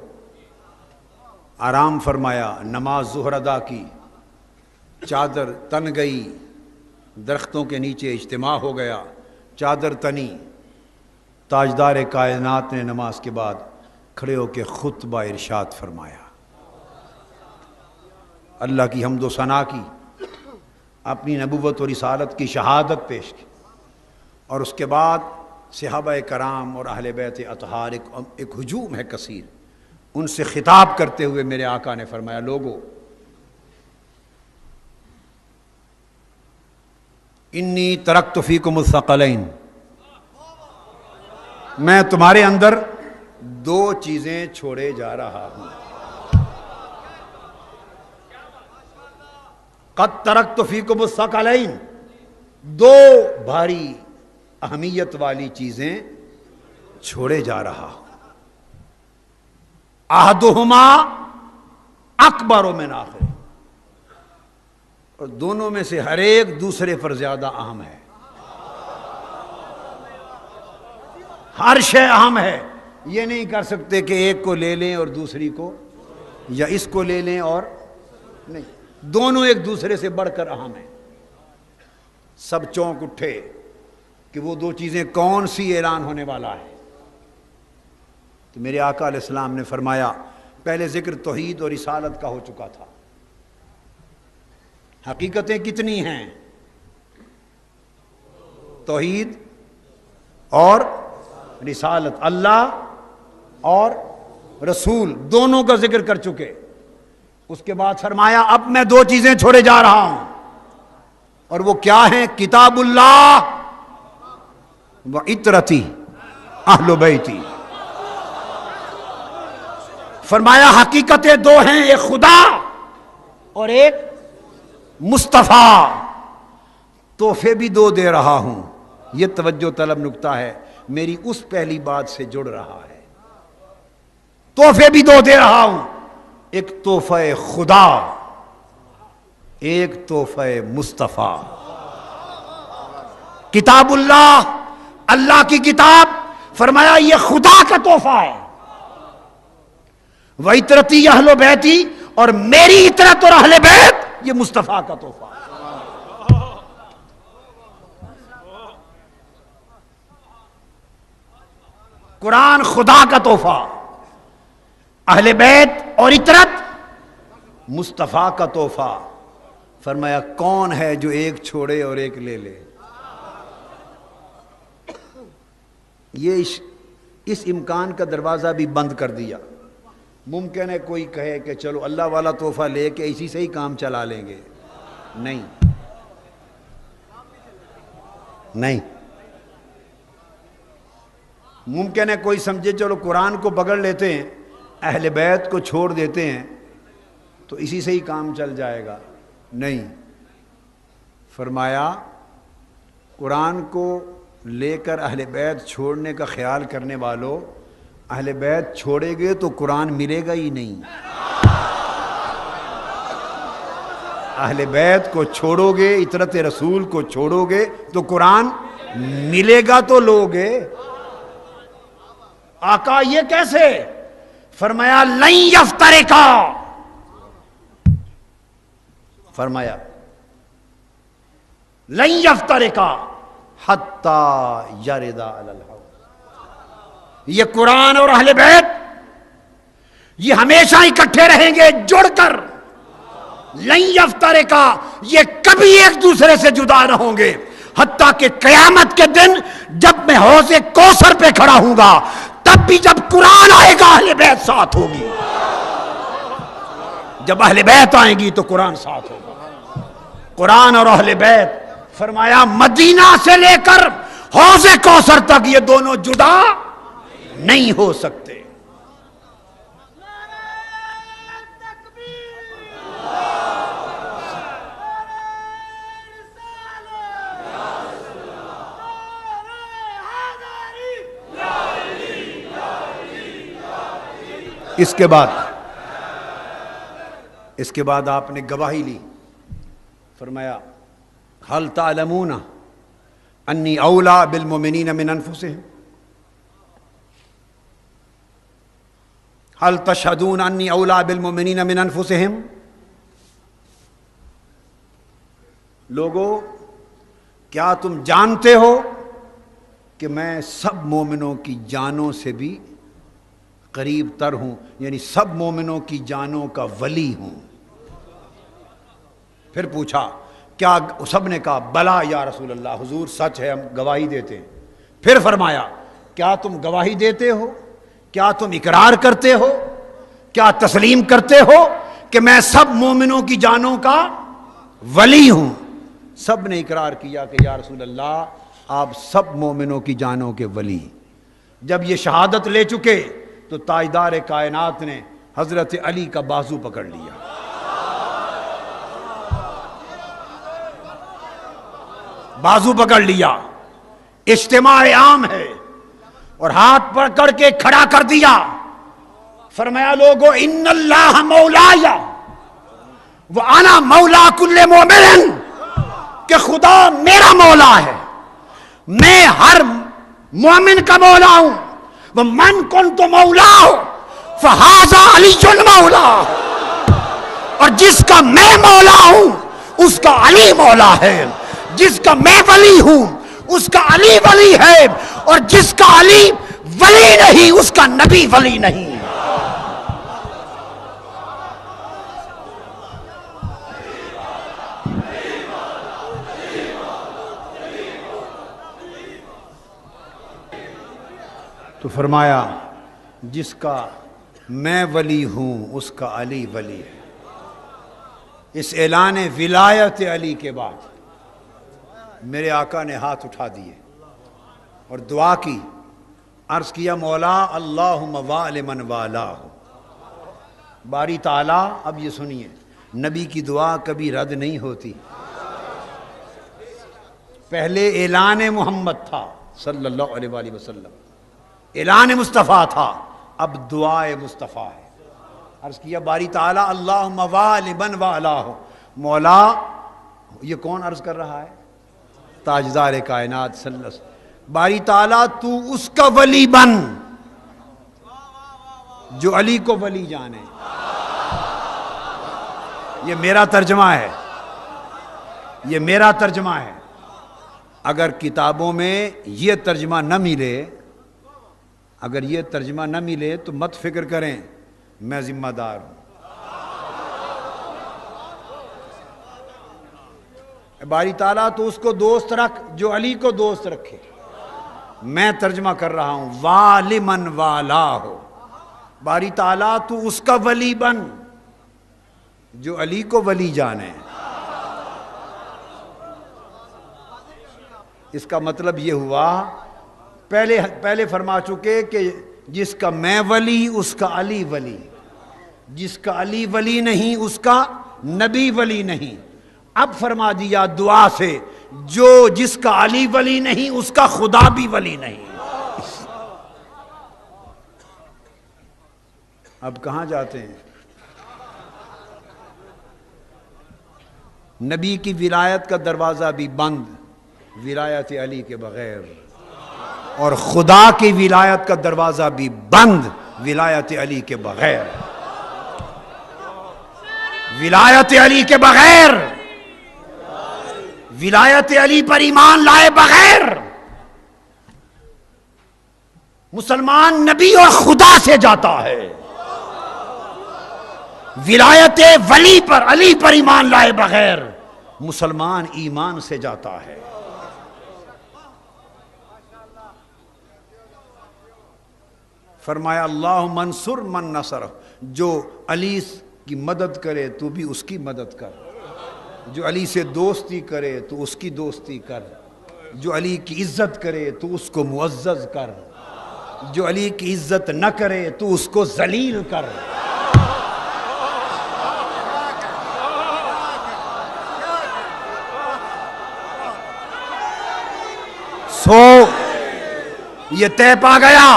آرام فرمایا، نماز ظہر ادا کی، چادر تن گئی، درختوں کے نیچے اجتماع ہو گیا، چادر تنی۔ تاجدار کائنات نے نماز کے بعد کھڑے ہو کے خطبہ ارشاد فرمایا، اللہ کی حمد و ثنا کی، اپنی نبوت اور رسالت کی شہادت پیش کی، اور اس کے بعد صحابہ کرام اور اہل بیت اطہار ایک ہجوم ہے کثیر، ان سے خطاب کرتے ہوئے میرے آقا نے فرمایا، لوگو انی ترکت فیکم الثقلین، میں تمہارے اندر 2 چیزیں چھوڑے جا رہا ہوں۔ قد ترکت فیکم الثقلین، 2 بھاری اہمیت والی چیزیں چھوڑے جا رہا ہوں۔ احدہما اکبر من آخر، اور دونوں میں سے ہر ایک دوسرے پر زیادہ اہم ہے۔ ہر شے اہم ہے، یہ نہیں کر سکتے کہ ایک کو لے لیں اور دوسری کو، یا اس کو لے لیں اور نہیں، دونوں ایک دوسرے سے بڑھ کر اہم ہیں۔ سب چونک اٹھے کہ وہ 2 چیزیں کون سی اعلان ہونے والا ہے؟ تو میرے آقا علیہ السلام نے فرمایا، پہلے ذکر توحید اور رسالت کا ہو چکا تھا۔ حقیقتیں کتنی ہیں؟ توحید اور رسالت، اللہ اور رسول دونوں کا ذکر کر چکے۔ اس کے بعد فرمایا اب میں 2 چیزیں چھوڑے جا رہا ہوں، اور وہ کیا ہیں؟ کتاب اللہ و عطرتی اہل بیتی۔ فرمایا حقیقتیں 2 ہیں، ایک خدا اور ایک مصطفیٰ، تحفے بھی 2 دے رہا ہوں۔ یہ توجہ طلب نکتہ ہے، میری اس پہلی بات سے جڑ رہا ہے۔ تحفے بھی 2 دے رہا ہوں، ایک تحفہ خدا، ایک تحفہ مصطفیٰ۔ کتاب اللہ، اللہ کی کتاب، فرمایا یہ خدا کا تحفہ ہے۔ وَعِطْرَتِي اہل بیتی، اور میری عطرت اور اہل بیت یہ مصطفیٰ کا تحفہ ہے۔ قرآن خدا کا تحفہ، اہل بیت اور عطرت مصطفیٰ کا تحفہ۔ فرمایا کون ہے جو ایک چھوڑے اور ایک لے لے؟ یہ اس امکان کا دروازہ بھی بند کر دیا ممکن ہے کوئی کہے کہ چلو اللہ والا تحفہ لے کے اسی سے ہی کام چلا لیں گے، نہیں نہیں۔ ممکن ہے کوئی سمجھے چلو قرآن کو پکڑ لیتے ہیں، اہل بیت کو چھوڑ دیتے ہیں تو اسی سے ہی کام چل جائے گا، نہیں۔ فرمایا قرآن کو لے کر اہل بیت چھوڑنے کا خیال کرنے والوں، اہل بیت چھوڑے گے تو قرآن ملے گا ہی نہیں۔ اہل بیت کو چھوڑو گے، اطرت رسول کو چھوڑو گے تو قرآن ملے گا تو لوگے۔ آقا یہ کیسے؟ فرمایا لن یفترقا، فرمایا لن یفترقا حتی یردا علی الحوض، یہ قرآن اور اہل بیت یہ ہمیشہ اکٹھے رہیں گے جڑ کر، لن یفترقا، یہ کبھی ایک دوسرے سے جدا نہ ہوں گے، حتیٰ کہ قیامت کے دن جب میں حوض کوثر پہ کھڑا ہوں گا تب بھی جب قرآن آئے گا اہل بیت ساتھ ہوگی، جب اہل بیت آئیں گی تو قرآن ساتھ ہوگا۔ قرآن اور اہل بیت، فرمایا مدینہ سے لے کر حوض کوثر تک یہ دونوں جدا نہیں ہو سکتے۔ اس کے بعد آپ نے گواہی لی، فرمایا هل تعلمون انی اولا بالمؤمنین من انفسهم، هل تشهدون انی اولا بالمؤمنین من انفسهم؟ لوگو کیا تم جانتے ہو کہ میں سب مومنوں کی جانوں سے بھی قریب تر ہوں، یعنی سب مومنوں کی جانوں کا ولی ہوں۔ پھر پوچھا کیا؟ سب نے کہا بلا یا رسول اللہ، حضور سچ ہے، ہم گواہی دیتے ہیں۔ پھر فرمایا کیا تم گواہی دیتے ہو، کیا تم اقرار کرتے ہو، کیا تسلیم کرتے ہو کہ میں سب مومنوں کی جانوں کا ولی ہوں؟ سب نے اقرار کیا کہ یا رسول اللہ آپ سب مومنوں کی جانوں کے ولی۔ جب یہ شہادت لے چکے تو تاجدار کائنات نے حضرت علی کا بازو پکڑ لیا، بازو پکڑ لیا، اجتماع عام ہے، اور ہاتھ پکڑ کے کھڑا کر دیا۔ فرمایا لوگو ان اللہ مولایا وانا مولا کل مومن، کہ خدا میرا مولا ہے، میں ہر مومن کا مولا ہوں، وَمَنْ كُنْتُ مَوْلَاهُ فَهَذَا عَلِيٌّ مَوْلَاهُ، اور جس کا میں مولا ہوں اس کا علی مولا ہے، جس کا میں ولی ہوں اس کا علی ولی ہے، اور جس کا علی ولی نہیں اس کا نبی ولی نہیں۔ تو فرمایا جس کا میں ولی ہوں اس کا علی ولی ہے۔ اس اعلان ولایت علی کے بعد میرے آقا نے ہاتھ اٹھا دیے اور دعا کی، عرض کیا مولا اللہم وال من والاہ۔ باری تعالیٰ اب یہ سنیے، نبی کی دعا کبھی رد نہیں ہوتی۔ پہلے اعلان محمد تھا صلی اللہ علیہ وآلہ وسلم، اعلان مصطفیٰ تھا، اب دعائے مصطفیٰ ہے۔ عرض کیا باری تعالیٰ اللہم وال من والاہ، مولا یہ کون عرض کر رہا ہے؟ تاجدار کائنات صلی اللہ علیہ وسلم۔ باری تعالیٰ تو اس کا ولی بن جو علی کو ولی جانے۔ یہ میرا ترجمہ ہے، یہ میرا ترجمہ ہے۔ اگر کتابوں میں یہ ترجمہ نہ ملے، اگر یہ ترجمہ نہ ملے تو مت فکر کریں، میں ذمہ دار ہوں۔ باری تعالیٰ تو اس کو دوست رکھ جو علی کو دوست رکھے۔ میں ترجمہ کر رہا ہوں والمن والا ہو، باری تعالیٰ تو اس کا ولی بن جو علی کو ولی جانے. اس کا مطلب یہ ہوا، پہلے فرما چکے کہ جس کا میں ولی اس کا علی ولی، جس کا علی ولی نہیں اس کا نبی ولی نہیں. اب فرما دیا دعا سے جس کا علی ولی نہیں اس کا خدا بھی ولی نہیں. اب کہاں جاتے ہیں؟ نبی کی ولایت کا دروازہ بھی بند ولایت علی کے بغیر، اور خدا کی ولایت کا دروازہ بھی بند ولایت علی کے بغیر. ولایت علی کے بغیر، ولایت علی پر ایمان لائے بغیر مسلمان نبی اور خدا سے جاتا ہے. ولایت ولی پر، علی پر ایمان لائے بغیر مسلمان ایمان سے جاتا ہے. فرمایا اللہ منصر من نصر، جو علی کی مدد کرے تو بھی اس کی مدد کر، جو علی سے دوستی کرے تو اس کی دوستی کر، جو علی کی عزت کرے تو اس کو معزز کر، جو علی کی عزت نہ کرے تو اس کو ذلیل کر. سو یہ طے پا گیا.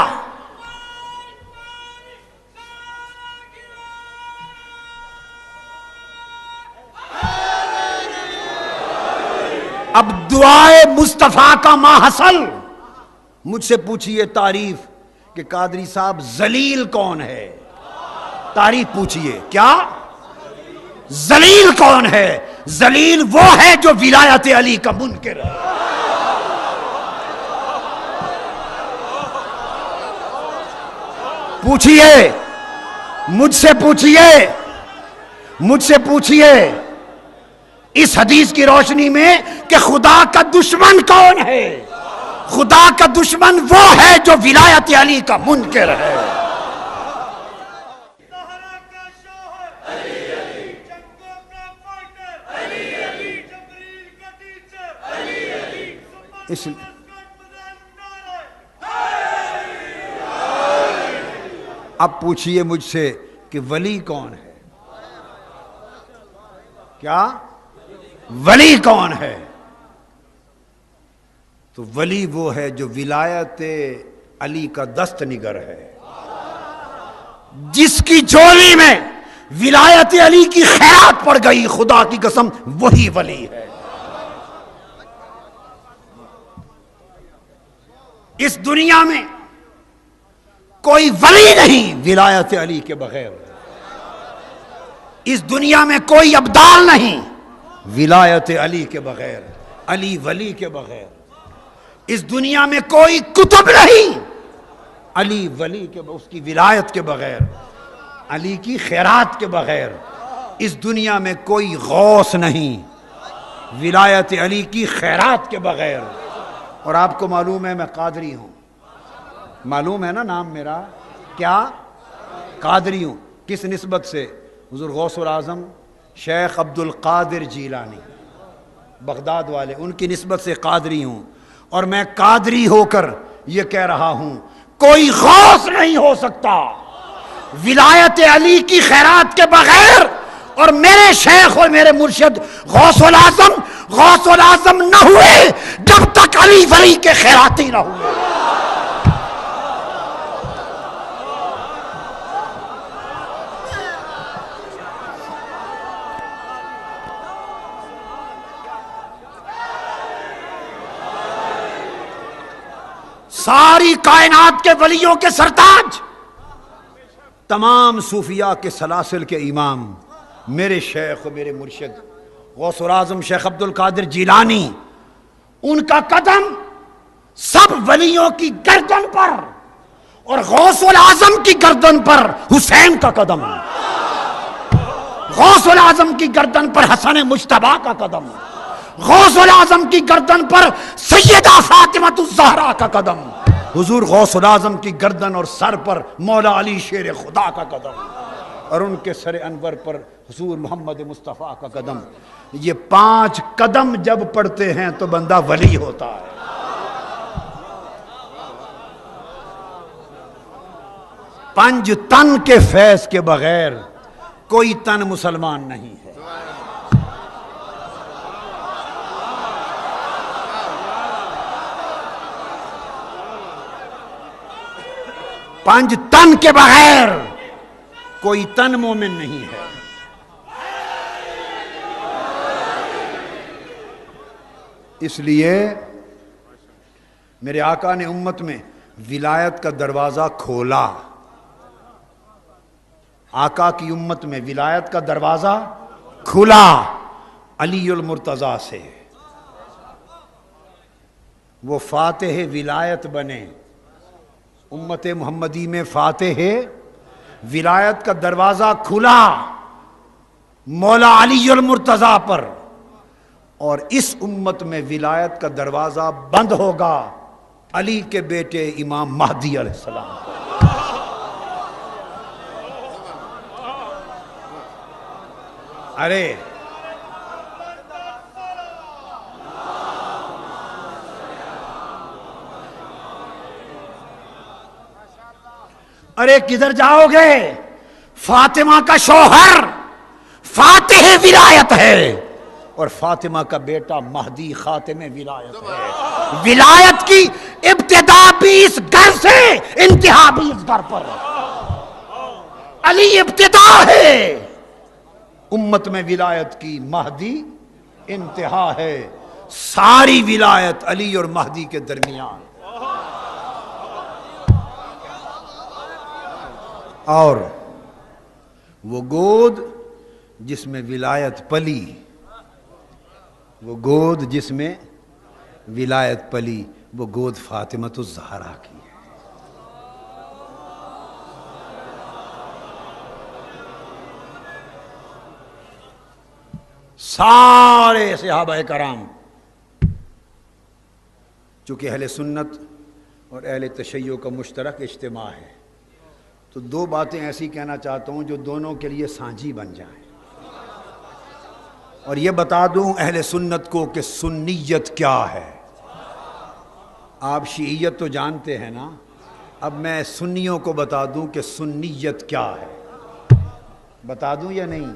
اب دعائے مصطفیٰ کا ماحصل. مجھ سے پوچھئے تعریف کہ قادری صاحب ذلیل کون ہے؟ تعریف پوچھئے کیا؟ ذلیل کون ہے؟ ذلیل وہ ہے جو ولایت علی کا منکر ہے. پوچھئے، مجھ سے پوچھئے اس حدیث کی روشنی میں کہ خدا کا دشمن کون ہے؟ خدا کا دشمن وہ ہے جو ولایت علی کا منکر ہے. اب پوچھئے مجھ سے کہ ولی کون ہے؟ کیا ولی کون ہے؟ تو ولی وہ ہے جو ولایت علی کا دست نگر ہے، جس کی جولی میں ولایت علی کی خیرات پڑ گئی، خدا کی قسم وہی ولی ہے. اس دنیا میں کوئی ولی نہیں ولایت علی کے بغیر. اس دنیا میں کوئی ابدال نہیں ولایت علی کے بغیر، علی ولی کے بغیر. اس دنیا میں کوئی کتب نہیں علی ولی کے، اس کی ولایت کے بغیر، علی کی خیرات کے بغیر. اس دنیا میں کوئی غوث نہیں ولایت علی کی خیرات کے بغیر. اور آپ کو معلوم ہے میں قادری ہوں، معلوم ہے نا نام میرا کیا؟ قادری ہوں. کس نسبت سے؟ حضور غوث العظم شیخ عبد القادر جیلانی بغداد والے، ان کی نسبت سے قادری ہوں. اور میں قادری ہو کر یہ کہہ رہا ہوں کوئی غوث نہیں ہو سکتا ولایت علی کی خیرات کے بغیر. اور میرے شیخ اور میرے مرشد غوث العظم نہ ہوئے جب تک علی ولی کے خیراتی نہ ہوئے. ساری کائنات کے ولیوں کے سرتاج، تمام صوفیاء کے سلاسل کے امام، میرے شیخ و میرے مرشد غوث العظم شیخ عبد القادر جیلانی، ان کا قدم سب ولیوں کی گردن پر، اور غوث العظم کی گردن پر حسین کا قدم، غوث العظم کی گردن پر حسن مجتبیٰ کا قدم، غوث العظم کی گردن پر سیدہ فاطمہ الزہرا کا قدم. حضور غوث الاعظم کی گردن اور سر پر مولا علی شیر خدا کا قدم، اور ان کے سر انور پر حضور محمد مصطفیٰ کا قدم. یہ 5 قدم جب پڑتے ہیں تو بندہ ولی ہوتا ہے. پنج تن کے فیض کے بغیر کوئی تن مسلمان نہیں ہے. پنج تن کے بغیر کوئی تن مومن نہیں ہے. اس لیے میرے آقا نے امت میں ولایت کا دروازہ کھولا. آقا کی امت میں ولایت کا دروازہ کھلا علی المرتضیٰ سے. وہ فاتح ولایت بنے. امت محمدی میں فاتح ولایت کا دروازہ کھلا مولا علی المرتضیٰ پر، اور اس امت میں ولایت کا دروازہ بند ہوگا علی کے بیٹے امام مہدی علیہ السلام پر. ارے کدھر جاؤ گے؟ فاطمہ کا شوہر فاتح ولایت ہے، اور فاطمہ کا بیٹا مہدی خاتم ولایت ہے. ولایت کی ابتدا بھی اس گھر سے، انتہا بھی اس گھر پر. علی ابتدا ہے امت میں ولایت کی، مہدی انتہا ہے. ساری ولایت علی اور مہدی کے درمیان. اور وہ گود جس میں ولایت پلی، وہ گود جس میں ولایت پلی، وہ گود فاطمۃ الزہرا کی ہے. سارے صحابہ کرام، چونکہ اہل سنت اور اہل تشیع کا مشترک اجتماع ہے، تو 2 باتیں ایسی کہنا چاہتا ہوں جو دونوں کے لیے سانجھی بن جائیں. اور یہ بتا دوں اہل سنت کو کہ سنیت کیا ہے. آپ شیعیت تو جانتے ہیں نا، اب میں سنیوں کو بتا دوں کہ سنیت کیا ہے. بتا دوں یا نہیں؟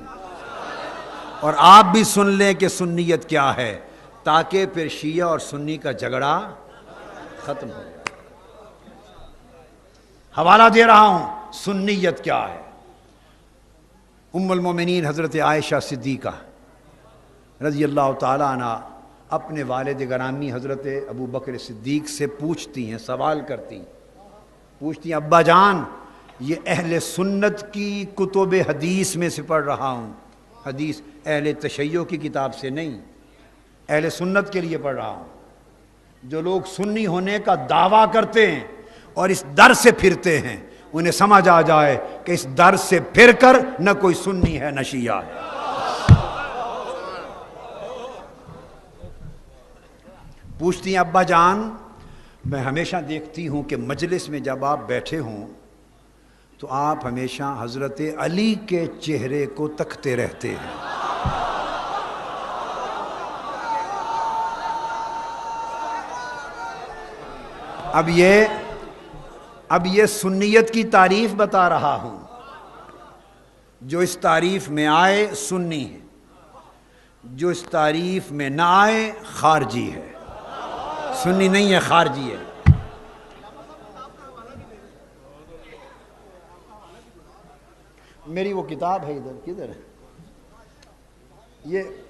اور آپ بھی سن لیں کہ سنیت کیا ہے، تاکہ پھر شیعہ اور سنی کا جھگڑا ختم ہو جائے. حوالہ دے رہا ہوں سنیت کیا ہے. ام المومنین حضرت عائشہ صدیقہ رضی اللہ تعالیٰ عنہ اپنے والد گرامی حضرت ابو بکر صدیق سے پوچھتی ہیں، سوال کرتی ہیں، پوچھتی ہیں ابا جان یہ اہل سنت کی کتب حدیث میں سے پڑھ رہا ہوں، حدیث اہل تشیع کی کتاب سے نہیں، اہل سنت کے لیے پڑھ رہا ہوں. جو لوگ سنی ہونے کا دعویٰ کرتے ہیں اور اس در سے پھرتے ہیں، انہیں سمجھ آ جائے کہ اس در سے پھر کر نہ کوئی سنی ہے نہ شیعہ ہے. پوچھتی ہیں ابا جان میں ہمیشہ دیکھتی ہوں کہ مجلس میں جب آپ بیٹھے ہوں تو آپ ہمیشہ حضرت علی کے چہرے کو تکتے رہتے ہیں. اب یہ سنیت کی تعریف بتا رہا ہوں. جو اس تعریف میں آئے سنی ہے، جو اس تعریف میں نہ آئے خارجی ہے. سنی نہیں ہے، خارجی ہے. میری وہ کتاب ہے ادھر، کدھر ہے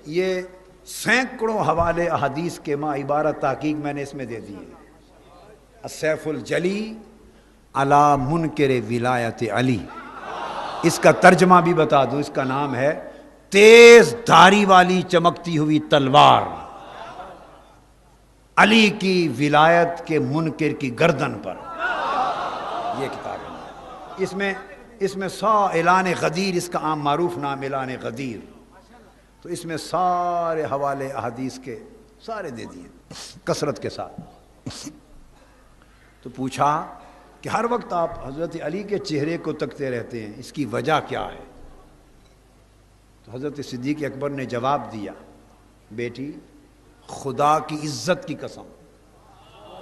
یہ سینکڑوں حوالے احادیث کے ماں عبارت تحقیق میں نے اس میں دے دی ہے. السیف الجلی علی منکر ولایت علی. اس کا ترجمہ بھی بتا دوں، اس کا نام ہے تیز دھاری والی چمکتی ہوئی تلوار علی کی ولایت کے منکر کی گردن پر. یہ کتاب ہے. اس میں اعلان غدیر، اس کا عام معروف نام اعلان غدیر. تو اس میں سارے حوالے احادیث کے سارے دے دیے کثرت کے ساتھ. تو پوچھا کہ ہر وقت آپ حضرت علی کے چہرے کو تکتے رہتے ہیں، اس کی وجہ کیا ہے؟ تو حضرت صدیق اکبر نے جواب دیا، بیٹی خدا کی عزت کی قسم،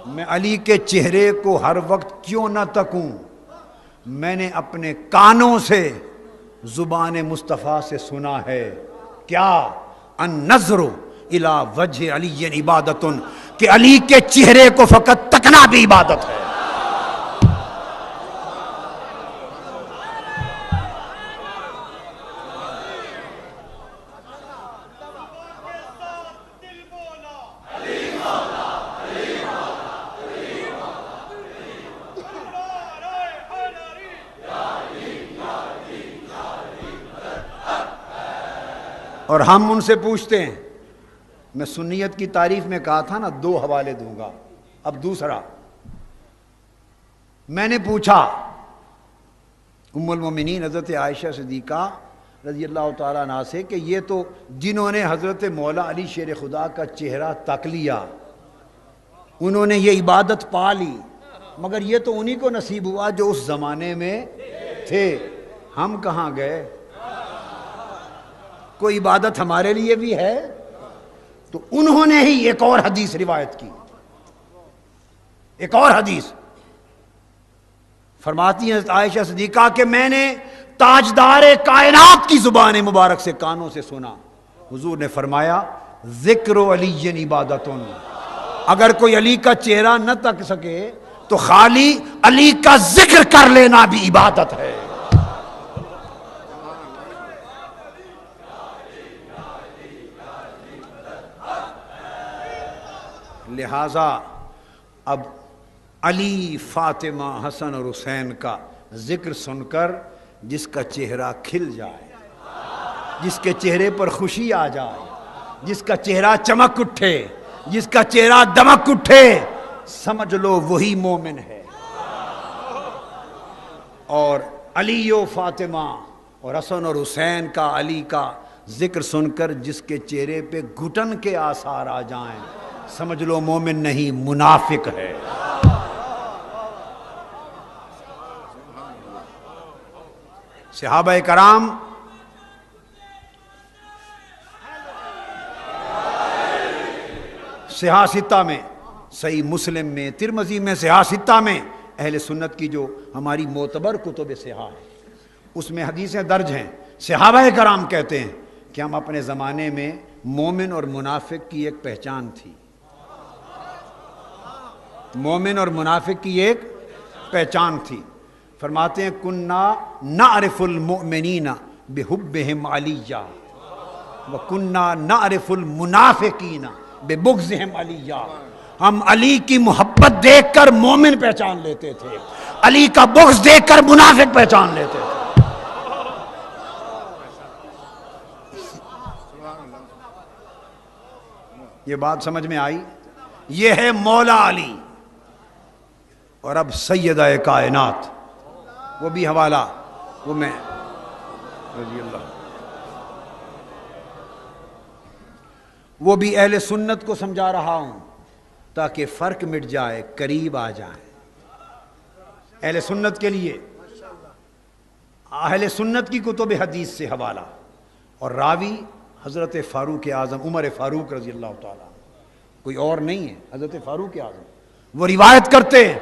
میں علی کے چہرے کو ہر وقت کیوں نہ تکوں، میں نے اپنے کانوں سے زبان مصطفیٰ سے سنا ہے، کیا النظر الی وجہ علی عبادت، کہ علی کے چہرے کو فقط تکنا بھی عبادت ہے۔ اور ہم ان سے پوچھتے ہیں، میں سنیت کی تعریف میں کہا تھا نا 2 حوالے دوں گا، اب دوسرا، میں نے پوچھا ام المومنین حضرت عائشہ صدیقہ رضی اللہ تعالیٰ عنہ سے کہ یہ تو جنہوں نے حضرت مولا علی شیر خدا کا چہرہ تک لیا انہوں نے یہ عبادت پا لی، مگر یہ تو انہی کو نصیب ہوا جو اس زمانے میں تھے، ہم کہاں گئے؟ کوئی عبادت ہمارے لیے بھی ہے؟ تو انہوں نے ہی ایک اور حدیث روایت کی، ایک اور حدیث فرماتی ہیں عائشہ صدیقہ کہ میں نے تاجدار کائنات کی زبان مبارک سے کانوں سے سنا، حضور نے فرمایا ذکر علی عبادت، اگر کوئی علی کا چہرہ نہ تک سکے تو خالی علی کا ذکر کر لینا بھی عبادت ہے۔ لہذا اب علی، فاطمہ، حسن اور حسین کا ذکر سن کر جس کا چہرہ کھل جائے، جس کے چہرے پر خوشی آ جائے، جس کا چہرہ چمک اٹھے، جس کا چہرہ دمک اٹھے، سمجھ لو وہی مومن ہے۔ اور علی و فاطمہ اور حسن اور حسین کا، علی کا ذکر سن کر جس کے چہرے پہ گھٹن کے آثار آ جائیں، سمجھ لو مومن نہیں، منافق ہے۔ صحابہ کرام صحاح ستہ میں، صحیح مسلم میں، ترمذی میں، صحاح ستہ میں، اہل سنت کی جو ہماری معتبر کتب صحاح ہے اس میں حدیثیں درج ہیں۔ صحابہ کرام کہتے ہیں کہ ہم اپنے زمانے میں مومن اور منافق کی ایک پہچان تھی، مومن اور منافق کی ایک پہچان تھی۔ فرماتے ہیں کننا نعرف المؤمنین بحبہم علیہ وکننا نعرف المنافقین ببغضہم علیہ، ہم علی کی محبت دیکھ کر مومن پہچان لیتے تھے، علی کا بغض دیکھ کر منافق پہچان لیتے تھے۔ یہ بات سمجھ میں آئی؟ یہ ہے مولا علی۔ اور اب سیدہ کائنات، وہ بھی حوالہ وہ میں رضی اللہ، وہ بھی اہل سنت کو سمجھا رہا ہوں تاکہ فرق مٹ جائے، قریب آ جائیں۔ اہل سنت کے لیے اہل سنت کی کتب حدیث سے حوالہ، اور راوی حضرت فاروق اعظم عمر فاروق رضی اللہ تعالیٰ، کوئی اور نہیں ہے، حضرت فاروق اعظم۔ وہ روایت کرتے ہیں،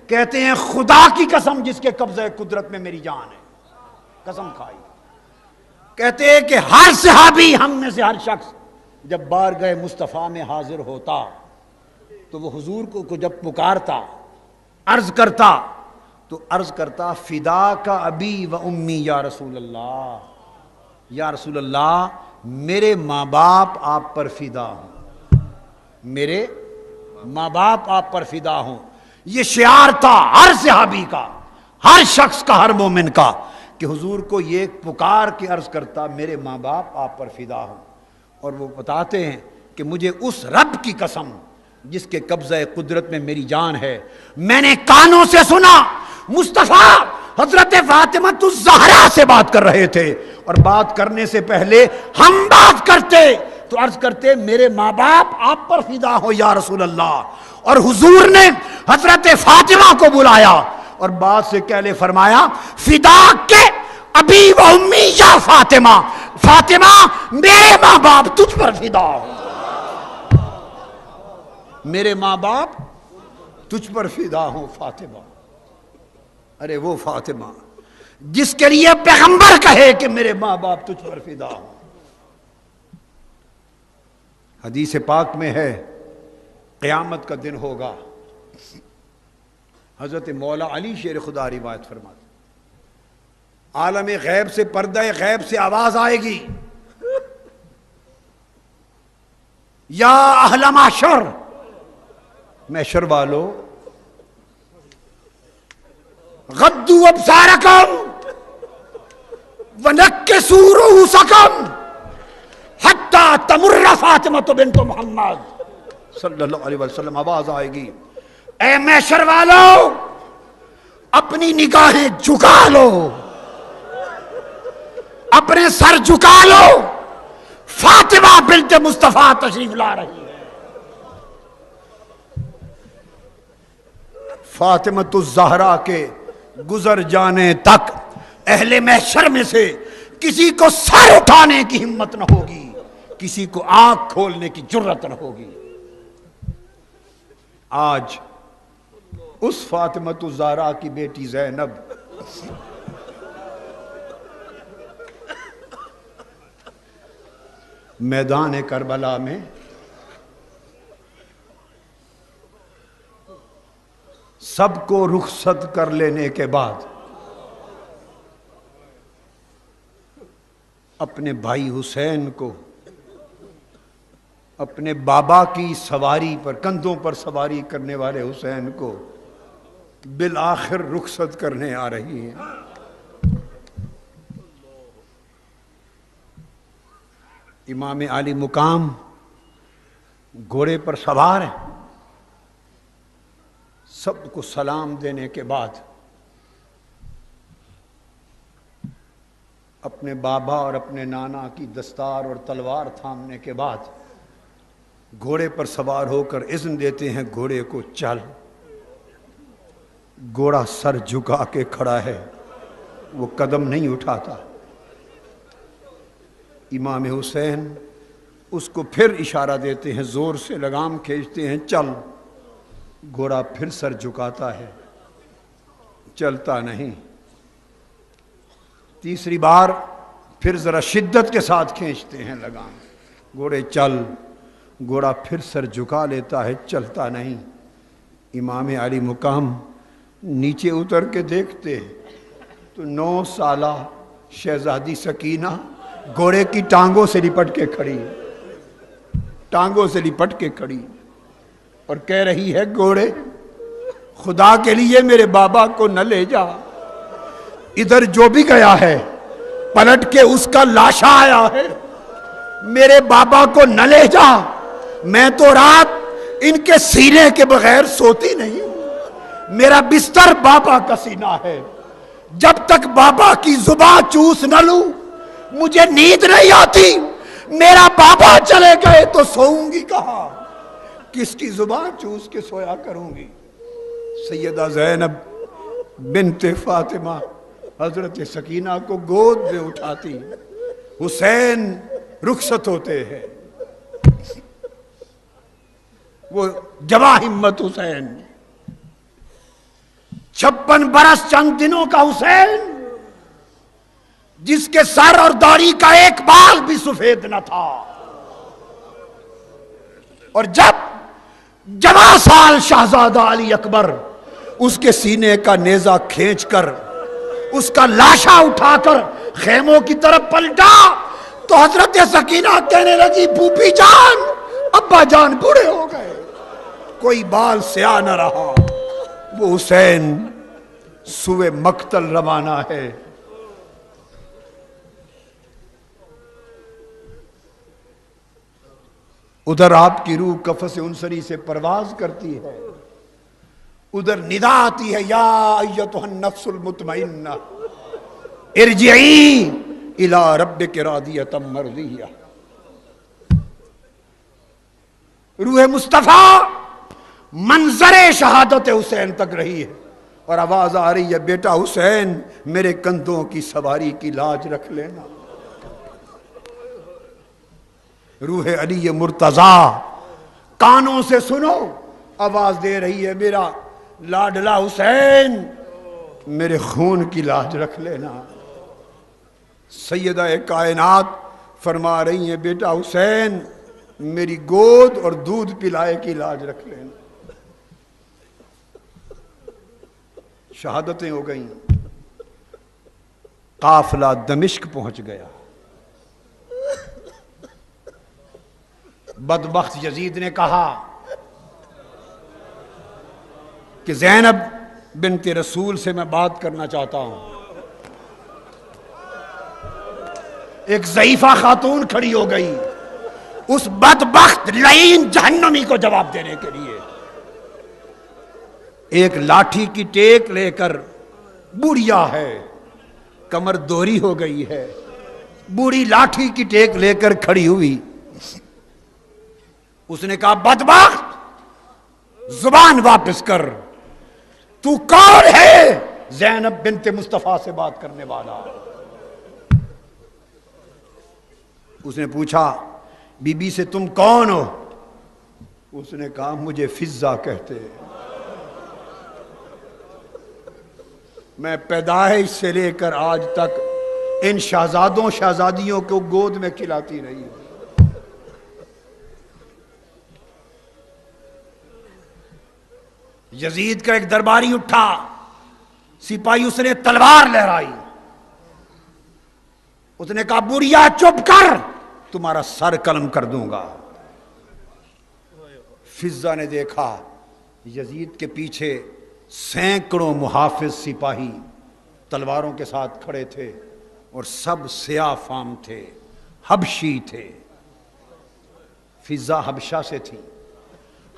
کہتے ہیں خدا کی قسم جس کے قبضہ قدرت میں میری جان ہے، قسم کھائی، کہتے ہیں کہ ہر صحابی، ہم میں سے ہر شخص جب بارگاہ مصطفیٰ میں حاضر ہوتا تو وہ حضور کو جب پکارتا، عرض کرتا تو عرض کرتا فدا کا ابی و امی یا رسول اللہ، یا رسول اللہ میرے ماں باپ آپ پر فدا ہوں، میرے ماں باپ آپ پر فدا ہوں۔ یہ شعار تھا ہر صحابی کا، ہر شخص کا، ہر مومن کا، کہ حضور کو یہ پکار کے عرض کرتا میرے ماں باپ آپ پر فدا ہوں۔ اور وہ بتاتے ہیں کہ مجھے اس رب کی قسم جس کے قبضہ قدرت میں میری جان ہے، میں نے کانوں سے سنا مصطفیٰ حضرت فاطمہ الزہرا سے بات کر رہے تھے، اور بات کرنے سے پہلے ہم بات کرتے تو عرض کرتے میرے ماں باپ آپ پر فدا ہو یا رسول اللہ، اور حضور نے حضرت فاطمہ کو بلایا اور بات سے پہلے فرمایا فدا کے ابی و امی یا فاطمہ، فاطمہ میرے ماں باپ تجھ پر فدا ہو، میرے ماں باپ تجھ پر فدا ہوں فاطمہ۔ ارے وہ فاطمہ جس کے لیے پیغمبر کہے کہ میرے ماں باپ تجھ پر فدا ہوں۔ حدیث پاک میں ہے قیامت کا دن ہوگا، حضرت مولا علی شیر خدا روایت فرماتے، عالم غیب سے، پردہ غیب سے آواز آئے گی، یا اہل معشر، محشر والو، غضوا ابصارکم ونکسوا رؤوسکم حتی تمر فاطمہ بنت محمد صلی اللہ علیہ وسلم۔ آواز آئے گی، اے محشر والو اپنی نگاہیں جھکا لو، اپنے سر جھکا لو، فاطمہ بنت مصطفیٰ تشریف لا رہی ہے۔ فاطمۃ الزہرا کے گزر جانے تک اہل محشر میں سے کسی کو سر اٹھانے کی ہمت نہ ہوگی، کسی کو آنکھ کھولنے کی جرت نہ ہوگی۔ آج اس فاطمۃ الزہرا کی بیٹی زینب میدان کربلا میں سب کو رخصت کر لینے کے بعد اپنے بھائی حسین کو اپنے بابا کی سواری پر، کندھوں پر سواری کرنے والے حسین کو بالآخر رخصت کرنے آ رہی ہیں۔ امام عالی مقام گھوڑے پر سوار ہیں، سب کو سلام دینے کے بعد اپنے بابا اور اپنے نانا کی دستار اور تلوار تھامنے کے بعد گھوڑے پر سوار ہو کر اذن دیتے ہیں گھوڑے کو چل۔ گھوڑا سر جھکا کے کھڑا ہے، وہ قدم نہیں اٹھاتا۔ امام حسین اس کو پھر اشارہ دیتے ہیں، زور سے لگام کھینچتے ہیں، چل۔ گھوڑا پھر سر جھکاتا ہے، چلتا نہیں۔ تیسری بار پھر ذرا شدت کے ساتھ کھینچتے ہیں لگام، گھوڑے چل۔ گھوڑا پھر سر جھکا لیتا ہے، چلتا نہیں۔ امام علی مقام نیچے اتر کے دیکھتے تو 9 سالہ شہزادی سکینہ گھوڑے کی ٹانگوں سے لپٹ کے کھڑی، ٹانگوں سے لپٹ کے کھڑی اور کہہ رہی ہے گھوڑے خدا کے لیے میرے بابا کو نہ لے جا، ادھر جو بھی گیا ہے پلٹ کے اس کا لاشا آیا ہے، میرے بابا کو نہ لے جا، میں تو رات ان کے سینے کے بغیر سوتی نہیں ہوں، میرا بستر بابا کا سینہ ہے، جب تک بابا کی زبان چوس نہ لوں مجھے نیند نہیں آتی، میرا بابا چلے گئے تو سوؤں گی کہاں، کس کی زبان چوس کے سویا کروں گی۔ سیدہ زینب بنت فاطمہ حضرت سکینہ کو گود میں اٹھاتی، حسین رخصت ہوتے ہیں، وہ جواں ہمت حسین، 56 برس چند دنوں کا حسین، جس کے سر اور داڑھی کا ایک بال بھی سفید نہ تھا، اور جب جواں سال شہزادہ علی اکبر اس کے سینے کا نیزہ کھینچ کر اس کا لاشا اٹھا کر خیموں کی طرف پلٹا تو حضرت سکینہ کہنے لگی پھوپھی جان ابا جان بوڑھے ہو گئے، کوئی بال سیاہ نہ رہا۔ وہ حسین سوئے مقتل روانہ ہے، ادھر آپ کی روح قفس انصری سے پرواز کرتی ہے، ادھر ندا آتی ہے یا ایتھا النفس المطمئنہ ارجعی الی ربک راضیۃ مرضیہ۔ روح مصطفیٰ منظر شہادت حسین تک رہی ہے، اور آواز آ رہی ہے بیٹا حسین میرے کندھوں کی سواری کی لاج رکھ لینا۔ روح علی مرتضیٰ کانوں سے سنو، آواز دے رہی ہے میرا لاڈلا حسین میرے خون کی لاج رکھ لینا۔ سیدہ کائنات فرما رہی ہیں بیٹا حسین میری گود اور دودھ پلائے کی لاج رکھ لینا۔ شہادتیں ہو گئیں، قافلہ دمشق پہنچ گیا۔ بدبخت یزید نے کہا کہ زینب بنت رسول سے میں بات کرنا چاہتا ہوں۔ ایک ضعیفہ خاتون کھڑی ہو گئی اس بدبخت لعین جہنمی کو جواب دینے کے لیے۔ ایک لاٹھی کی ٹیک لے کر، بوڑھیا ہے، کمر دوری ہو گئی ہے، بوڑھی لاٹھی کی ٹیک لے کر کھڑی ہوئی۔ اس نے کہا بدبخت زبان واپس کر، تو کون ہے زینب بنت مصطفیٰ سے بات کرنے والا؟ اس نے پوچھا بی بی سے تم کون ہو؟ اس نے کہا مجھے فضہ کہتے ہیں، میں پیدائش سے لے کر آج تک ان شہزادوں شہزادیوں کو گود میں کھلاتی رہی ہوں۔ یزید کا ایک درباری اٹھا، سپاہی اس نے تلوار لہرائی، اس نے کہا بڑھیا چپ کر تمہارا سر قلم کر دوں گا۔ فضہ نے دیکھا یزید کے پیچھے سینکڑوں محافظ سپاہی تلواروں کے ساتھ کھڑے تھے اور سب سیاہ فام تھے، حبشی تھے۔ فضہ حبشہ سے تھی،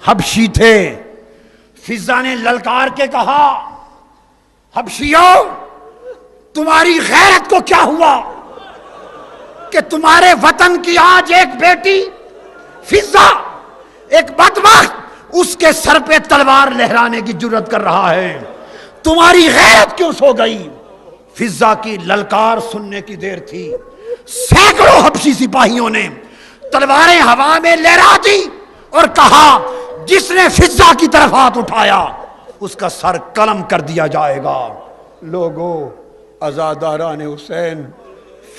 حبشی تھے۔ فضہ نے للکار کے کہا حبشیوں تمہاری غیرت کو کیا ہوا کہ تمہارے وطن کی آج ایک بیٹی فضہ، ایک بدبخت اس کے سر پہ تلوار لہرانے کی جرت کر رہا ہے، تمہاری غیرت کیوں سو گئی؟ فضہ کی للکار سننے کی دیر تھی، سینکڑوں حبشی سپاہیوں نے تلواریں ہوا میں لہرا دی اور کہا جس نے فضہ کی طرف ہاتھ اٹھایا اس کا سر قلم کر دیا جائے گا۔ لوگو عزاداران حسین،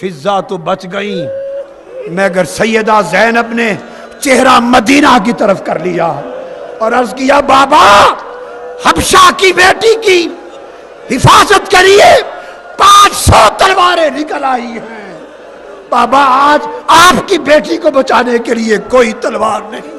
فضہ تو بچ گئیں مگر سیدہ زینب نے چہرہ مدینہ کی طرف کر لیا اور عرض کیا بابا حبشہ کی بیٹی کی حفاظت کے لیے 500 تلواریں نکل آئی ہیں، بابا آج آپ کی بیٹی کو بچانے کے لیے کوئی تلوار نہیں۔